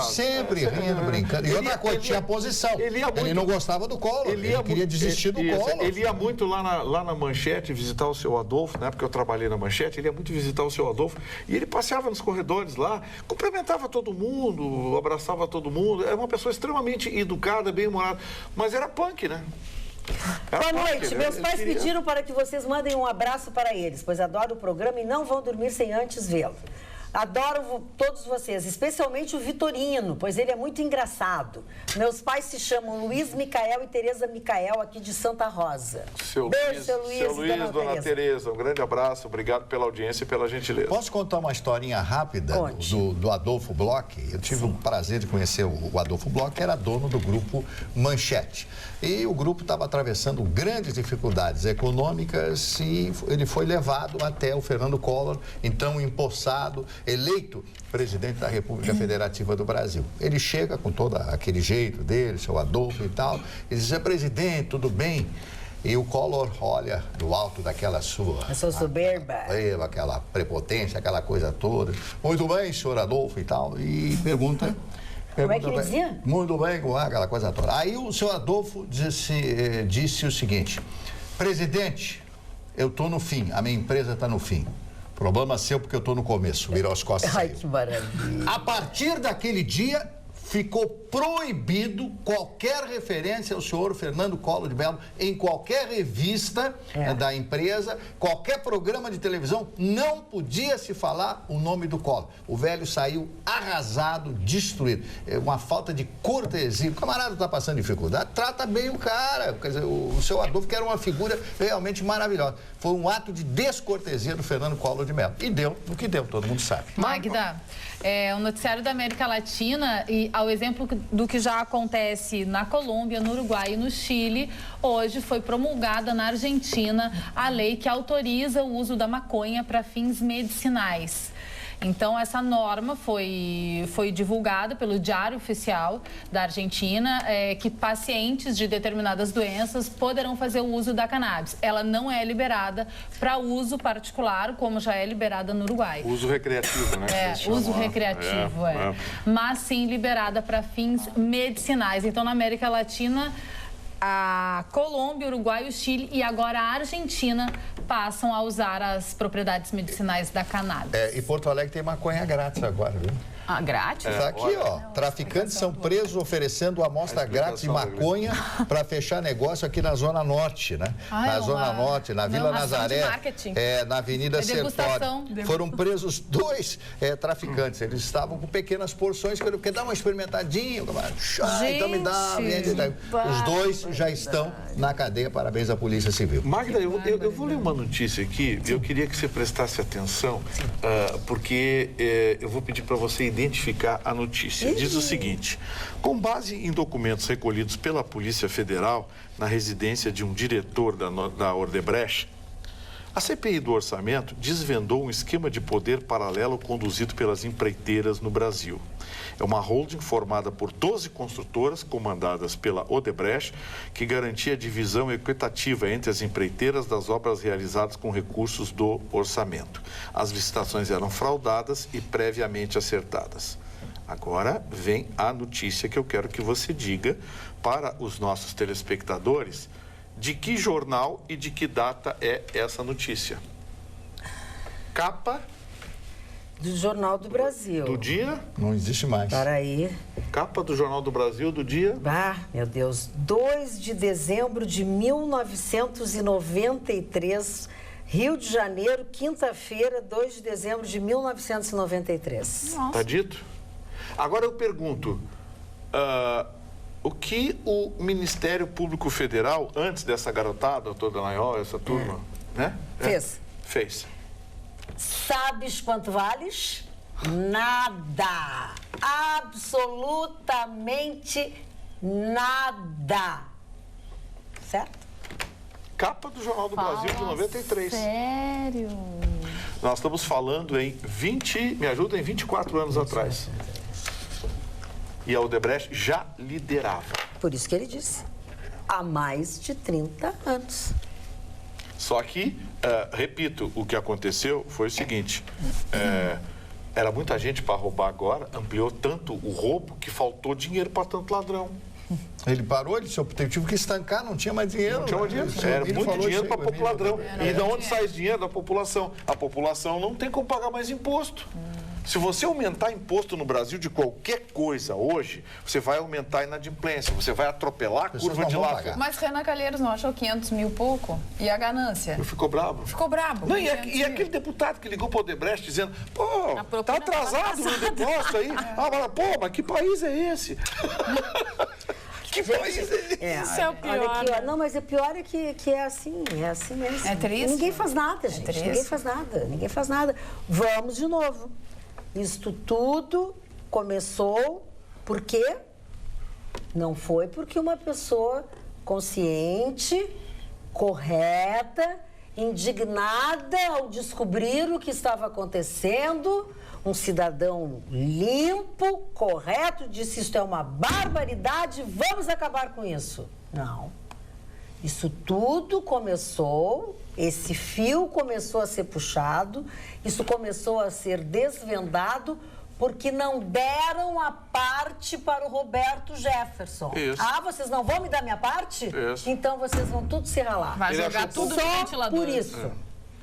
Speaker 4: sempre rindo, brincando. E outra coisa, tinha posição. Ele não gostava do Collor, ele queria desistir do Collor.
Speaker 6: Ele ia muito lá na Manchete visitar o seu Adolfo, né? Porque eu trabalhei na Manchete, ele ia muito visitar o seu Adolfo. E ele passeava nos corredores lá, cumprimentava todo mundo, abraçava todo mundo. Era uma pessoa extremamente educada, bem-humorada. Mas era punk, né?
Speaker 1: Boa noite. Meus pais pediram para que vocês mandem um abraço para eles, pois adoram o programa e não vão dormir sem antes vê-lo. Adoro todos vocês, especialmente o Vitorino, pois ele é muito engraçado. Meus pais se chamam Luiz Micael e Tereza Micael, aqui de Santa Rosa.
Speaker 6: Beijo, seu Luiz, dona Tereza. Um grande abraço, obrigado pela audiência e pela gentileza.
Speaker 4: Posso contar uma historinha rápida do Adolfo Bloch? Eu tive o prazer de conhecer o Adolfo Bloch, que era dono do grupo Manchete. E o grupo estava atravessando grandes dificuldades econômicas e ele foi levado até o Fernando Collor, então empossado, eleito presidente da República Federativa do Brasil. Ele chega com todo aquele jeito dele, seu Adolfo e tal, e diz: presidente, tudo bem? E o Collor olha do alto daquela sua
Speaker 1: soberba,
Speaker 4: aquela prepotência, aquela coisa toda. Muito bem, senhor Adolfo e tal, e pergunta...
Speaker 1: Como é que ele dizia?
Speaker 4: Muito bem, aquela coisa toda. Aí o senhor Adolfo disse o seguinte: presidente, eu estou no fim, a minha empresa está no fim. Problema seu porque eu estou no começo. Virou as costas.
Speaker 1: Ai, que maravilha.
Speaker 4: A partir daquele dia, ficou proibido qualquer referência ao senhor Fernando Collor de Mello em qualquer revista da empresa, qualquer programa de televisão, não podia se falar o nome do Collor. O velho saiu arrasado, destruído. É uma falta de cortesia. O camarada está passando dificuldade, trata bem o cara. Quer dizer, o seu Adolfo, que era uma figura realmente maravilhosa. Foi um ato de descortesia do Fernando Collor de Mello. E deu no que deu, todo mundo sabe.
Speaker 5: Magda, o noticiário da América Latina, e ao exemplo do que já acontece na Colômbia, no Uruguai e no Chile, hoje foi promulgada na Argentina a lei que autoriza o uso da maconha para fins medicinais. Então, essa norma foi divulgada pelo Diário Oficial da Argentina, que pacientes de determinadas doenças poderão fazer o uso da cannabis. Ela não é liberada para uso particular, como já é liberada no Uruguai.
Speaker 6: Uso recreativo, né?
Speaker 5: Uso recreativo, Mas sim liberada para fins medicinais. Então, na América Latina, a Colômbia, o Uruguai, o Chile e agora a Argentina passam a usar as propriedades medicinais da cannabis.
Speaker 4: E Porto Alegre tem maconha grátis agora, viu?
Speaker 5: Ah, grátis?
Speaker 4: Está aqui, ó. Traficantes são presos oferecendo amostra grátis de maconha para fechar negócio aqui na Zona Norte, né? Na Zona Norte, na Vila Nazaré, na Avenida Sertório. Foram presos 2 traficantes. Eles estavam com pequenas porções, quer dar uma experimentadinha. Então me dá. Os 2 já estão na cadeia. Parabéns à Polícia Civil.
Speaker 6: Magda, eu vou ler uma notícia aqui. Eu queria que você prestasse atenção, porque eu vou pedir para você identificar a notícia. Diz o seguinte: com base em documentos recolhidos pela Polícia Federal na residência de um diretor da Odebrecht, a CPI do orçamento desvendou um esquema de poder paralelo conduzido pelas empreiteiras no Brasil. É uma holding formada por 12 construtoras comandadas pela Odebrecht, que garantia a divisão equitativa entre as empreiteiras das obras realizadas com recursos do orçamento. As licitações eram fraudadas e previamente acertadas. Agora vem a notícia que eu quero que você diga para os nossos telespectadores de que jornal e de que data é essa notícia. Capa
Speaker 1: do Jornal do Brasil.
Speaker 6: Do dia?
Speaker 4: Não existe mais.
Speaker 1: Para aí.
Speaker 6: Capa do Jornal do Brasil do dia?
Speaker 1: Ah, meu Deus. 2 de dezembro de 1993, Rio de Janeiro, quinta-feira, 2 de dezembro de 1993.
Speaker 6: Nossa. Tá dito? Agora eu pergunto, o que o Ministério Público Federal, antes dessa garotada, doutor Dallagnol, essa turma, né? Fez.
Speaker 1: Sabes quanto vales? Nada. Absolutamente nada. Certo?
Speaker 6: Capa do Jornal do Brasil de 93.
Speaker 3: Sério?
Speaker 6: Nós estamos falando em 24 anos atrás. E a Odebrecht já liderava.
Speaker 1: Por isso que ele disse, há mais de 30 anos.
Speaker 6: Só que, repito, o que aconteceu foi o seguinte, era muita gente para roubar agora, ampliou tanto o roubo que faltou dinheiro para tanto ladrão.
Speaker 4: Ele parou, ele tive que estancar, não tinha mais dinheiro.
Speaker 6: Não tinha mais dinheiro. Era muito dinheiro para pouco ladrão. E de onde sai esse dinheiro? Da população. A população não tem como pagar mais imposto. Se você aumentar imposto no Brasil de qualquer coisa hoje, você vai aumentar a inadimplência, você vai atropelar a curva de Laffer.
Speaker 3: Mas Renan Calheiros não achou 500 mil pouco? E a ganância?
Speaker 6: Ficou brabo.
Speaker 3: Ficou brabo.
Speaker 6: Não, e aquele deputado que ligou para o Odebrecht dizendo, pô, tá atrasado o depósito aí. Mas que país é esse? Que país é esse?
Speaker 3: Isso é o pior.
Speaker 1: Olha aqui, não, mas o pior é que é assim mesmo.
Speaker 3: É triste.
Speaker 1: Ninguém faz nada, gente. Ninguém faz nada. Vamos de novo. Isto tudo começou porque não foi porque uma pessoa consciente, correta, indignada ao descobrir o que estava acontecendo, um cidadão limpo, correto, disse isto é uma barbaridade, vamos acabar com isso. Não. Isso tudo começou, esse fio começou a ser puxado, isso começou a ser desvendado porque não deram a parte para o Roberto Jefferson.
Speaker 6: Isso.
Speaker 1: Ah, vocês não vão me dar minha parte?
Speaker 6: Isso.
Speaker 1: Então vocês vão tudo se ralar.
Speaker 2: Vai jogar tudo no ventilador.
Speaker 1: Por isso.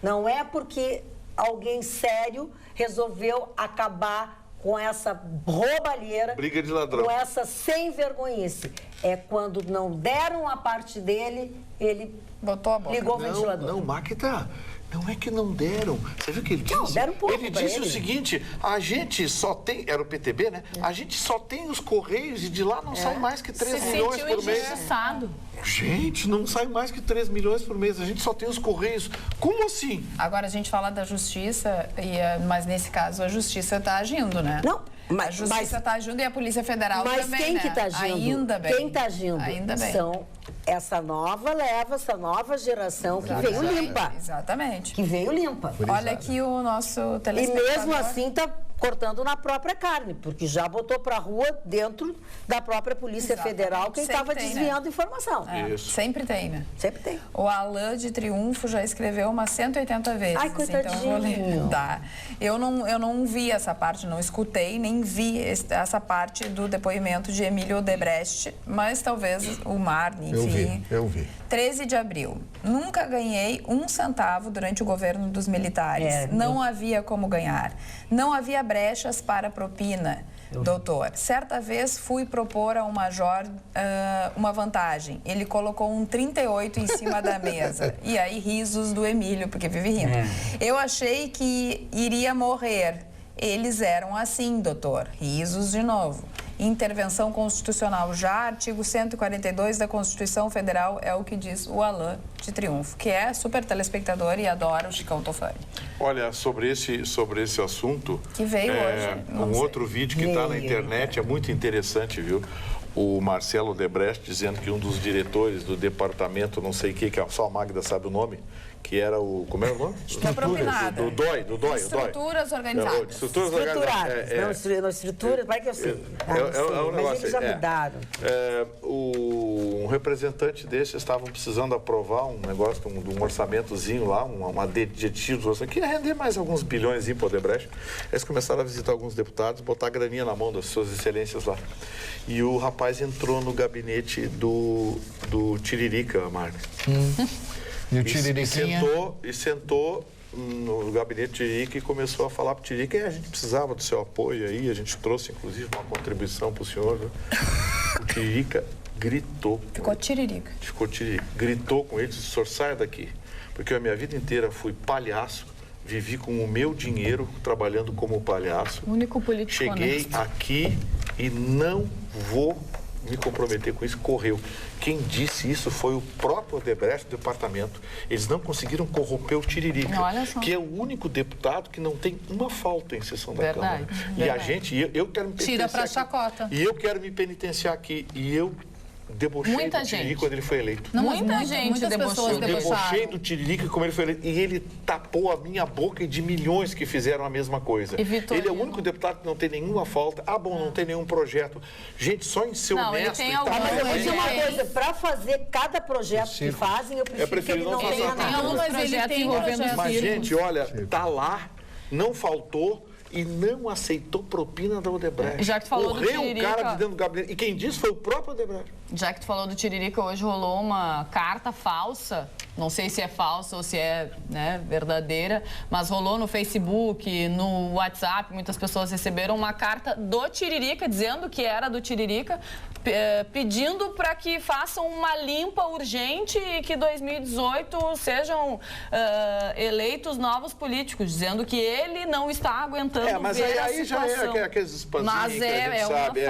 Speaker 1: Não é porque alguém sério resolveu acabar com essa roubalheira,
Speaker 6: briga de ladrão,
Speaker 1: com essa sem vergonhice. É quando não deram a parte dele, ele
Speaker 3: botou a boca.
Speaker 1: Ligou o ventilador.
Speaker 6: Não, Maquita, não é que não deram. Você viu o que ele disse?
Speaker 1: Não, deram um pouco
Speaker 6: ele disse o seguinte, a gente só tem, era o PTB, né? A gente só tem os Correios e de lá não sai mais que 3 milhões por mês.
Speaker 2: Injustiçado.
Speaker 6: Gente, não sai mais que 3 milhões por mês. A gente só tem os Correios. Como assim?
Speaker 3: Agora a gente fala da justiça, mas nesse caso a justiça está agindo, né?
Speaker 1: Não,
Speaker 3: a justiça está agindo e a Polícia Federal também,
Speaker 1: mas quem que está agindo?
Speaker 3: Ainda bem.
Speaker 1: Quem está agindo?
Speaker 3: Ainda bem.
Speaker 1: São essa nova leva, essa nova geração que veio limpa.
Speaker 3: Exatamente.
Speaker 1: Que veio limpa.
Speaker 3: Olha aqui o nosso
Speaker 1: E
Speaker 3: telespectador.
Speaker 1: mesmo assim está cortando na própria carne, porque já botou para a rua dentro da própria Polícia Federal quem estava desviando informação.
Speaker 6: Isso.
Speaker 3: Sempre tem, né?
Speaker 1: Sempre tem.
Speaker 3: O Alain de Triunfo já escreveu umas 180 vezes.
Speaker 1: Ai, coitadinho.
Speaker 3: Então eu vou ler. Tá. Eu não vi essa parte, não escutei, nem vi essa parte do depoimento de Emílio Odebrecht, mas talvez o Marne, enfim.
Speaker 4: Eu vi.
Speaker 3: 13 de abril. Nunca ganhei 1 centavo durante o governo dos militares. Não havia como ganhar. Não havia brechas para propina. Doutor, certa vez fui propor ao major uma vantagem. Ele colocou um 38 em cima da mesa. E aí, risos do Emílio, porque vive rindo. Eu achei que iria morrer. Eles eram assim, doutor. Risos de novo. Intervenção constitucional já, artigo 142 da Constituição Federal, é o que diz o Alain de Triunfo, que é super telespectador e adora o Chicão Tofani.
Speaker 6: Olha, sobre esse assunto...
Speaker 3: Que veio hoje.
Speaker 6: Um outro vídeo que está na internet é muito interessante, viu? O Marcelo Odebrecht dizendo que um dos diretores do departamento, não sei o que só a Magda sabe o nome, que era o... Como era o nome? Do DOI.
Speaker 3: Estruturas organizadas.
Speaker 6: Estruturas organizadas.
Speaker 1: Não, estruturas, vai que eu sei. Mas eles já mudaram.
Speaker 6: Um representante desse estavam precisando aprovar um negócio de um orçamentozinho lá, uma adjetivo, que ia render mais alguns bilhões para o Odebrecht. Eles começaram a visitar alguns deputados, botar a graninha na mão das suas excelências lá. E o rapaz entrou no gabinete do Tiririca, Marco.
Speaker 4: E o Tiririquinha...
Speaker 6: E sentou no gabinete Tiririca e começou a falar para o Tiririca, a gente precisava do seu apoio aí, a gente trouxe inclusive uma contribuição para o senhor. Né? O Tiririca gritou.
Speaker 3: Ficou Tiririca.
Speaker 6: Gritou com ele, disse, o senhor saia daqui, porque eu a minha vida inteira fui palhaço, vivi com o meu dinheiro trabalhando como palhaço.
Speaker 2: O único político
Speaker 6: Cheguei
Speaker 2: honesto.
Speaker 6: aqui e não vou me comprometer com isso, correu. Quem disse isso foi o próprio Odebrecht do departamento. Eles não conseguiram corromper o Tiririca, que é o único deputado que não tem uma falta em sessão da Câmara. E a gente, eu quero me
Speaker 5: tira pra chacota.
Speaker 6: E eu quero me penitenciar aqui. E eu debochei do Tiririca quando ele foi eleito.
Speaker 5: Não, muita gente debochou.
Speaker 6: Eu debochei do Tiririca como ele foi eleito. E ele tapou a minha boca e de milhões que fizeram a mesma coisa. Ele é o único deputado que não tem nenhuma falta. Não tem nenhum projeto. Gente, só em ser honesto.
Speaker 1: Mas eu vou dizer uma coisa, para fazer cada projeto que fazem, eu prefiro que ele não tenha nada.
Speaker 6: Mas, gente, olha, tá lá, não faltou. E não aceitou propina da Odebrecht.
Speaker 2: Já que tu falou do Tiririca...
Speaker 6: o cara de dentro do gabinete. E quem disse foi o próprio Odebrecht.
Speaker 2: Já que tu falou do Tiririca, hoje rolou uma carta falsa. Não sei se é falsa ou se é verdadeira, mas rolou no Facebook, no WhatsApp, muitas pessoas receberam uma carta do Tiririca, dizendo que era do Tiririca, pedindo para que façam uma limpa urgente e que 2018 sejam eleitos novos políticos, dizendo que ele não está aguentando
Speaker 6: mas
Speaker 2: ver
Speaker 6: aí
Speaker 2: a situação.
Speaker 6: Já é aqueles espanzinhos
Speaker 2: mas
Speaker 6: que a gente sabe.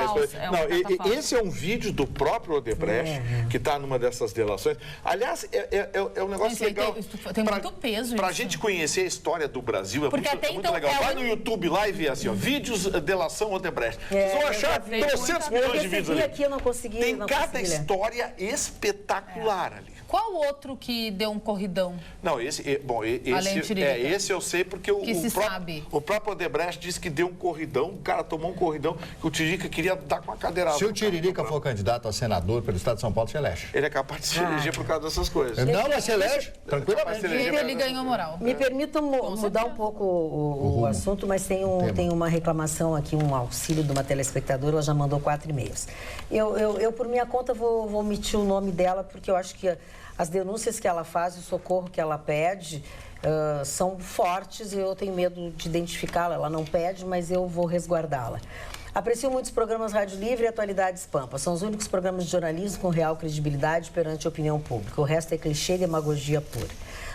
Speaker 6: Esse é um vídeo do próprio Odebrecht, que está numa dessas delações. Aliás, é um negócio legal.
Speaker 5: Tem muito peso
Speaker 6: Pra gente conhecer a história do Brasil, é muito legal. Vai no YouTube lá e vê assim, vídeos delação Odebrecht. Vocês vão achar 300 milhões de vídeos ali.
Speaker 1: Aqui eu não consegui.
Speaker 6: Tem cada história espetacular ali.
Speaker 5: Qual o outro que deu um corridão?
Speaker 6: Não, esse eu sei porque o próprio Odebrecht disse que deu um corridão, o cara tomou um corridão que o Tiririca queria dar com uma cadeirada.
Speaker 4: Se o Tiririca for candidato a senador pelo Estado de São Paulo, se elege.
Speaker 6: Ele é capaz de se eleger por causa dessas coisas.
Speaker 4: Não, mas se elege, tranquilamente.
Speaker 5: Ele ganhou moral.
Speaker 1: Me permitam mudar um pouco o assunto, mas tem uma reclamação aqui, um auxílio de uma telespectadora, ela já mandou 4 e-mails. Eu por minha conta, vou omitir o nome dela, porque eu acho que as denúncias que ela faz, o socorro que ela pede, são fortes e eu tenho medo de identificá-la. Ela não pede, mas eu vou resguardá-la. Aprecio muitos programas Rádio Livre e Atualidades Pampa. São os únicos programas de jornalismo com real credibilidade perante a opinião pública. O resto é clichê e demagogia pura.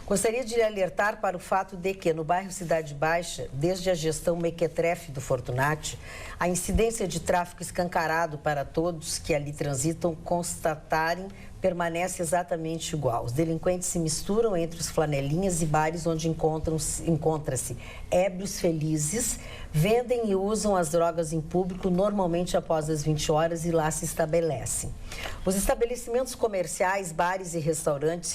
Speaker 1: Gostaria de lhe alertar para o fato de que, no bairro Cidade Baixa, desde a gestão mequetrefe do Fortunati, a incidência de tráfico escancarado para todos que ali transitam constatarem permanece exatamente igual. Os delinquentes se misturam entre os flanelinhas e bares onde encontra-se ébrios felizes, vendem e usam as drogas em público, normalmente após as 20 horas, e lá se estabelecem. Os estabelecimentos comerciais, bares e restaurantes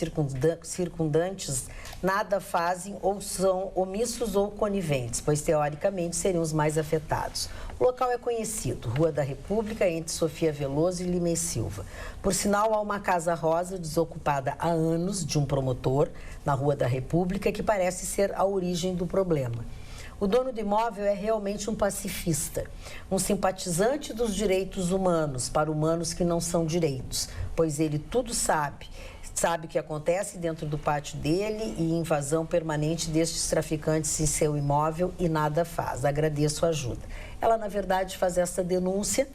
Speaker 1: circundantes nada fazem ou são omissos ou coniventes, pois teoricamente seriam os mais afetados. O local é conhecido, Rua da República, entre Sofia Veloso e Lima e Silva. Por sinal, há uma casa rosa desocupada há anos de um promotor na Rua da República que parece ser a origem do problema. O dono do imóvel é realmente um pacifista, um simpatizante dos direitos humanos para humanos que não são direitos, pois ele tudo sabe o que acontece dentro do pátio dele e invasão permanente destes traficantes em seu imóvel e nada faz. Agradeço a ajuda. Ela, na verdade, faz essa denúncia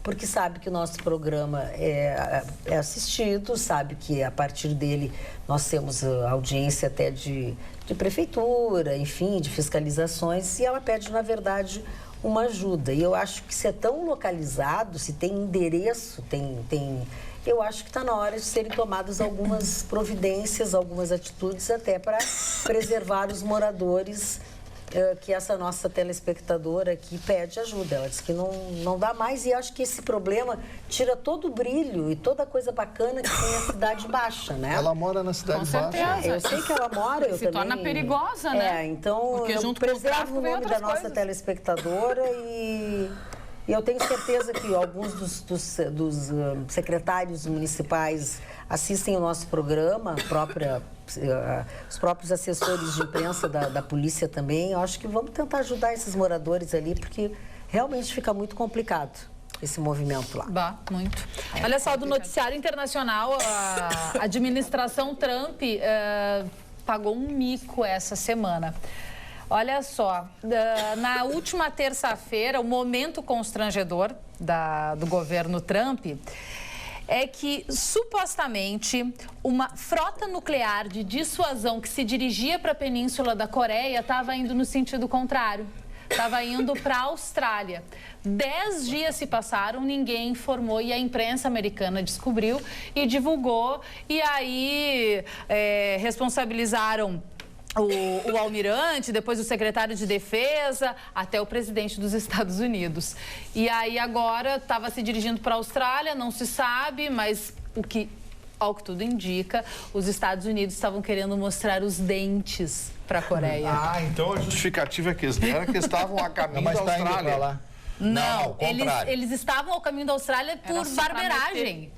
Speaker 1: porque sabe que o nosso programa é assistido, sabe que a partir dele nós temos audiência até de prefeitura, enfim, de fiscalizações, e ela pede, na verdade, uma ajuda. E eu acho que se é tão localizado, se tem endereço, eu acho que está na hora de serem tomadas algumas providências, algumas atitudes até para preservar os moradores, que essa nossa telespectadora aqui pede ajuda. Ela diz que não dá mais e acho que esse problema tira todo o brilho e toda a coisa bacana que tem a Cidade Baixa, né?
Speaker 4: Ela mora na Cidade Baixa.
Speaker 2: Com certeza.
Speaker 1: Eu sei que ela mora, eu
Speaker 2: Se
Speaker 1: também...
Speaker 2: torna perigosa, né?
Speaker 1: Então
Speaker 2: porque
Speaker 1: eu
Speaker 2: junto com o
Speaker 1: preservo
Speaker 2: tráfico
Speaker 1: o
Speaker 2: vem
Speaker 1: nome da
Speaker 2: outras
Speaker 1: nossa
Speaker 2: coisas.
Speaker 1: telespectadora e eu tenho certeza que alguns dos secretários municipais assistem o nosso programa, os próprios assessores de imprensa da polícia também. Eu acho que vamos tentar ajudar esses moradores ali, porque realmente fica muito complicado esse movimento lá.
Speaker 5: Muito. Olha só, do noticiário internacional, a administração Trump pagou um mico essa semana. Olha só, na última terça-feira, o momento constrangedor do governo Trump é que, supostamente, uma frota nuclear de dissuasão que se dirigia para a Península da Coreia estava indo no sentido contrário. Estava indo para a Austrália. 10 dias se passaram, ninguém informou e a imprensa americana descobriu e divulgou. E aí responsabilizaram o almirante, depois o secretário de defesa, até o presidente dos Estados Unidos. E aí agora estava se dirigindo para a Austrália, não se sabe, mas ao que tudo indica, os Estados Unidos estavam querendo mostrar os dentes para a Coreia.
Speaker 6: Então a justificativa que eles deram é que eles estavam a caminho da Austrália.
Speaker 4: Lá.
Speaker 5: Não, eles estavam ao caminho da Austrália por barbeiragem.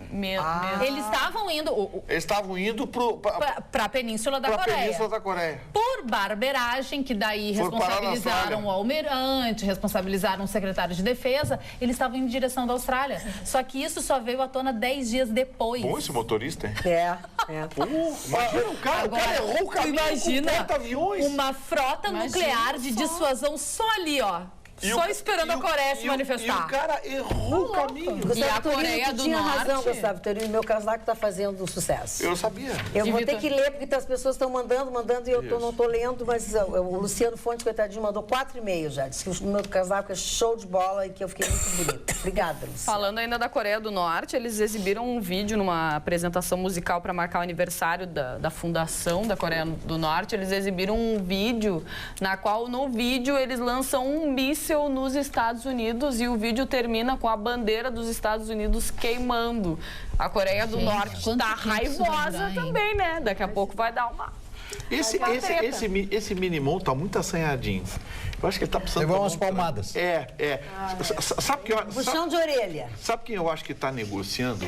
Speaker 5: Eles estavam indo...
Speaker 6: Eles estavam indo
Speaker 5: para a Península da Coreia.
Speaker 6: Península da Coreia.
Speaker 5: Por barbeiragem, que daí responsabilizaram o almirante, responsabilizaram o secretário de defesa, eles estavam indo em direção da Austrália. Só que isso só veio à tona 10 dias depois.
Speaker 6: Bom esse motorista, hein?
Speaker 4: Imagina o cara errou o caminho com porta-aviões.
Speaker 5: Uma frota nuclear de dissuasão só ali, ó. Só esperando a Coreia se manifestar.
Speaker 6: E o cara errou o caminho.
Speaker 5: E a Coreia do
Speaker 1: tinha
Speaker 5: Norte...
Speaker 1: razão, Gustavo Torino, meu casaco está fazendo sucesso.
Speaker 6: Eu sabia.
Speaker 1: Eu vou ter que ler, porque as pessoas estão mandando e eu não estou lendo, mas o Luciano Fonte, coitadinho, mandou 4 e-mails já. Disse que o meu casaco é show de bola e que eu fiquei muito bonita. Obrigada, Luciano.
Speaker 2: Falando ainda da Coreia do Norte, eles exibiram um vídeo numa apresentação musical para marcar o aniversário da fundação da Coreia do Norte. Eles exibiram um vídeo na qual, no vídeo, eles lançam um míssil nos Estados Unidos e o vídeo termina com a bandeira dos Estados Unidos queimando. A Coreia do Norte está raivosa também, né? Daqui a pouco vai dar uma...
Speaker 6: Esse Minimum está muito assanhadinho. Eu acho que ele está precisando...
Speaker 4: Levar umas palmadas.
Speaker 6: Sabe que
Speaker 1: puxão de orelha.
Speaker 6: Sabe quem eu acho que está negociando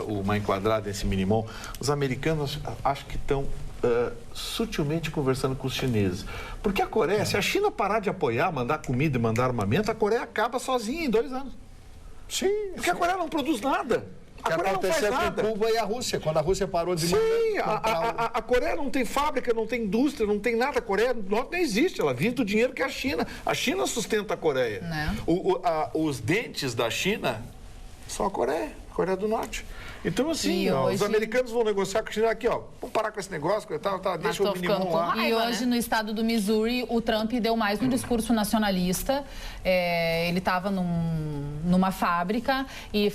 Speaker 6: uma enquadrada nesse Minimum? Os americanos acho que estão sutilmente conversando com os chineses. Porque a Coreia, se a China parar de apoiar, mandar comida e mandar armamento, a Coreia acaba sozinha em 2 anos.
Speaker 4: Sim.
Speaker 6: Porque a Coreia não produz nada. A Coreia não faz nada.
Speaker 4: Com Cuba e a Rússia, quando a Rússia parou de
Speaker 6: mandar... Sim, a Coreia não tem fábrica, não tem indústria, não tem nada. A Coreia do Norte não existe, ela vive do dinheiro que é a China. A China sustenta a Coreia. Os dentes da China são a Coreia do Norte. Então, assim, os americanos vão negociar com a China aqui, ó, vamos parar com esse negócio, deixa o Minimum lá.
Speaker 5: E hoje, no estado do Missouri, o Trump deu mais um discurso nacionalista. Ele estava numa fábrica e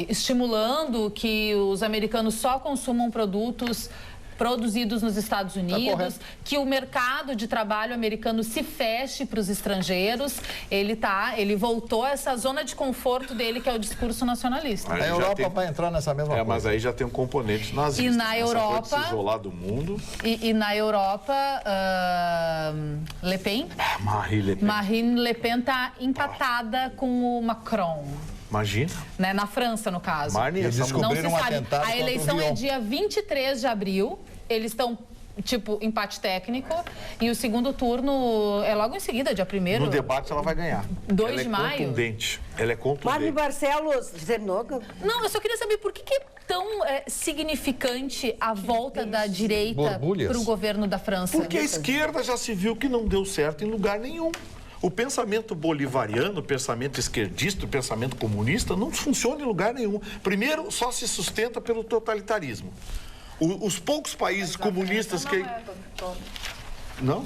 Speaker 5: estimulando que os americanos só consumam produtos produzidos nos Estados Unidos, que o mercado de trabalho americano se feche para os estrangeiros. Ele voltou a essa zona de conforto dele, que é o discurso nacionalista.
Speaker 4: A Europa vai entrar nessa mesma coisa.
Speaker 6: Mas aí já tem um componente nazista.
Speaker 5: E na Europa...
Speaker 6: se isolar do mundo.
Speaker 5: E na Europa, Le Pen? Marine Le Pen está empatada com o Macron.
Speaker 6: Imagina.
Speaker 5: Né? Na França, no caso.
Speaker 4: Eles descobriram um atentado.
Speaker 5: A eleição é dia 23 de abril. Eles estão, empate técnico. E o segundo turno é logo em seguida, dia 1º.
Speaker 6: No debate ela vai ganhar.
Speaker 5: 2 de maio.
Speaker 6: Ela é contundente.
Speaker 1: Marli Barcelos, terminou?
Speaker 5: Não, eu só queria saber por que é tão significante a volta da direita para o governo da França.
Speaker 6: Porque a esquerda já se viu que não deu certo em lugar nenhum. O pensamento bolivariano, o pensamento esquerdista, o pensamento comunista não funciona em lugar nenhum. Primeiro, só se sustenta pelo totalitarismo. Os poucos países comunistas que... Não?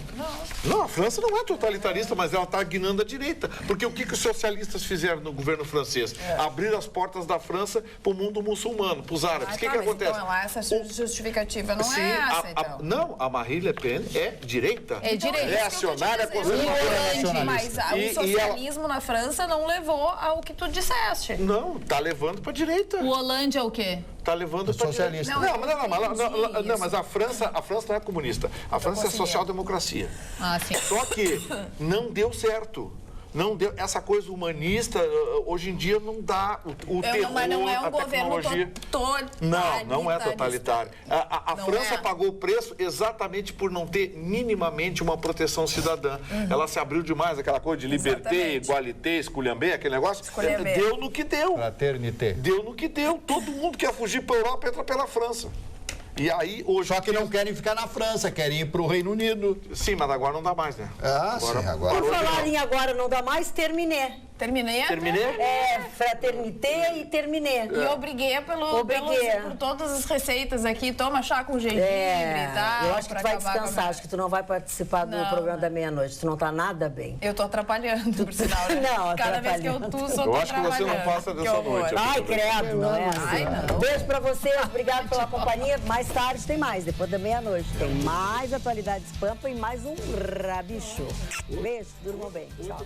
Speaker 6: Não, a França não é totalitarista, mas ela está guinando a direita. Porque o que os socialistas fizeram no governo francês? Abrir as portas da França para o mundo muçulmano, para os árabes. O que acontece?
Speaker 3: Então, essa justificativa não é essa, então.
Speaker 6: Não, a Marine Le Pen é direita.
Speaker 3: É direita.
Speaker 6: Reacionária, conservadora, nacionalista.
Speaker 3: Mas o socialismo na França não levou ao que tu disseste.
Speaker 6: Não, está levando para a direita.
Speaker 5: O Hollande é o quê?
Speaker 6: Está levando para
Speaker 4: socialista.
Speaker 6: Não, mas a França não é comunista. A França é social-democracia.
Speaker 5: Ah, sim.
Speaker 6: Só que não deu certo. Não deu, essa coisa humanista, hoje em dia não dá o terror,
Speaker 3: mas não é um
Speaker 6: a
Speaker 3: governo
Speaker 6: totalitário. Não é totalitário. A França pagou o preço exatamente por não ter minimamente uma proteção cidadã. Ela se abriu demais, aquela coisa de liberté, igualité, esculhambé, aquele negócio. Deu no que deu.
Speaker 4: Fraternité.
Speaker 6: Deu no que deu. Todo mundo quer fugir para a Europa, entra pela França. E aí, hoje...
Speaker 4: Só que não querem ficar na França, querem ir para o Reino Unido.
Speaker 6: Sim, mas agora não dá mais, né?
Speaker 1: Por falar em agora não dá mais, terminei.
Speaker 3: Terminei?
Speaker 1: Fraternité e terminei.
Speaker 3: E obriguei por todas as receitas aqui. Toma chá com gengibre e tal.
Speaker 1: Eu acho que tu vai descansar, acho que tu não vai participar do programa da meia-noite. Tu não tá nada bem.
Speaker 3: Eu tô atrapalhando, por sinal, né?
Speaker 1: Não,
Speaker 3: cada vez que eu tuço, eu tô
Speaker 6: acho que você não passa dessa noite.
Speaker 1: Ai, credo, não é assim.
Speaker 3: Ai, não.
Speaker 1: Beijo pra vocês, obrigado pela companhia. Mais tarde tem mais, depois da meia-noite. Tem mais Atualidades Pampa e mais um Rabicho. Beijo, durmam bem. Tchau.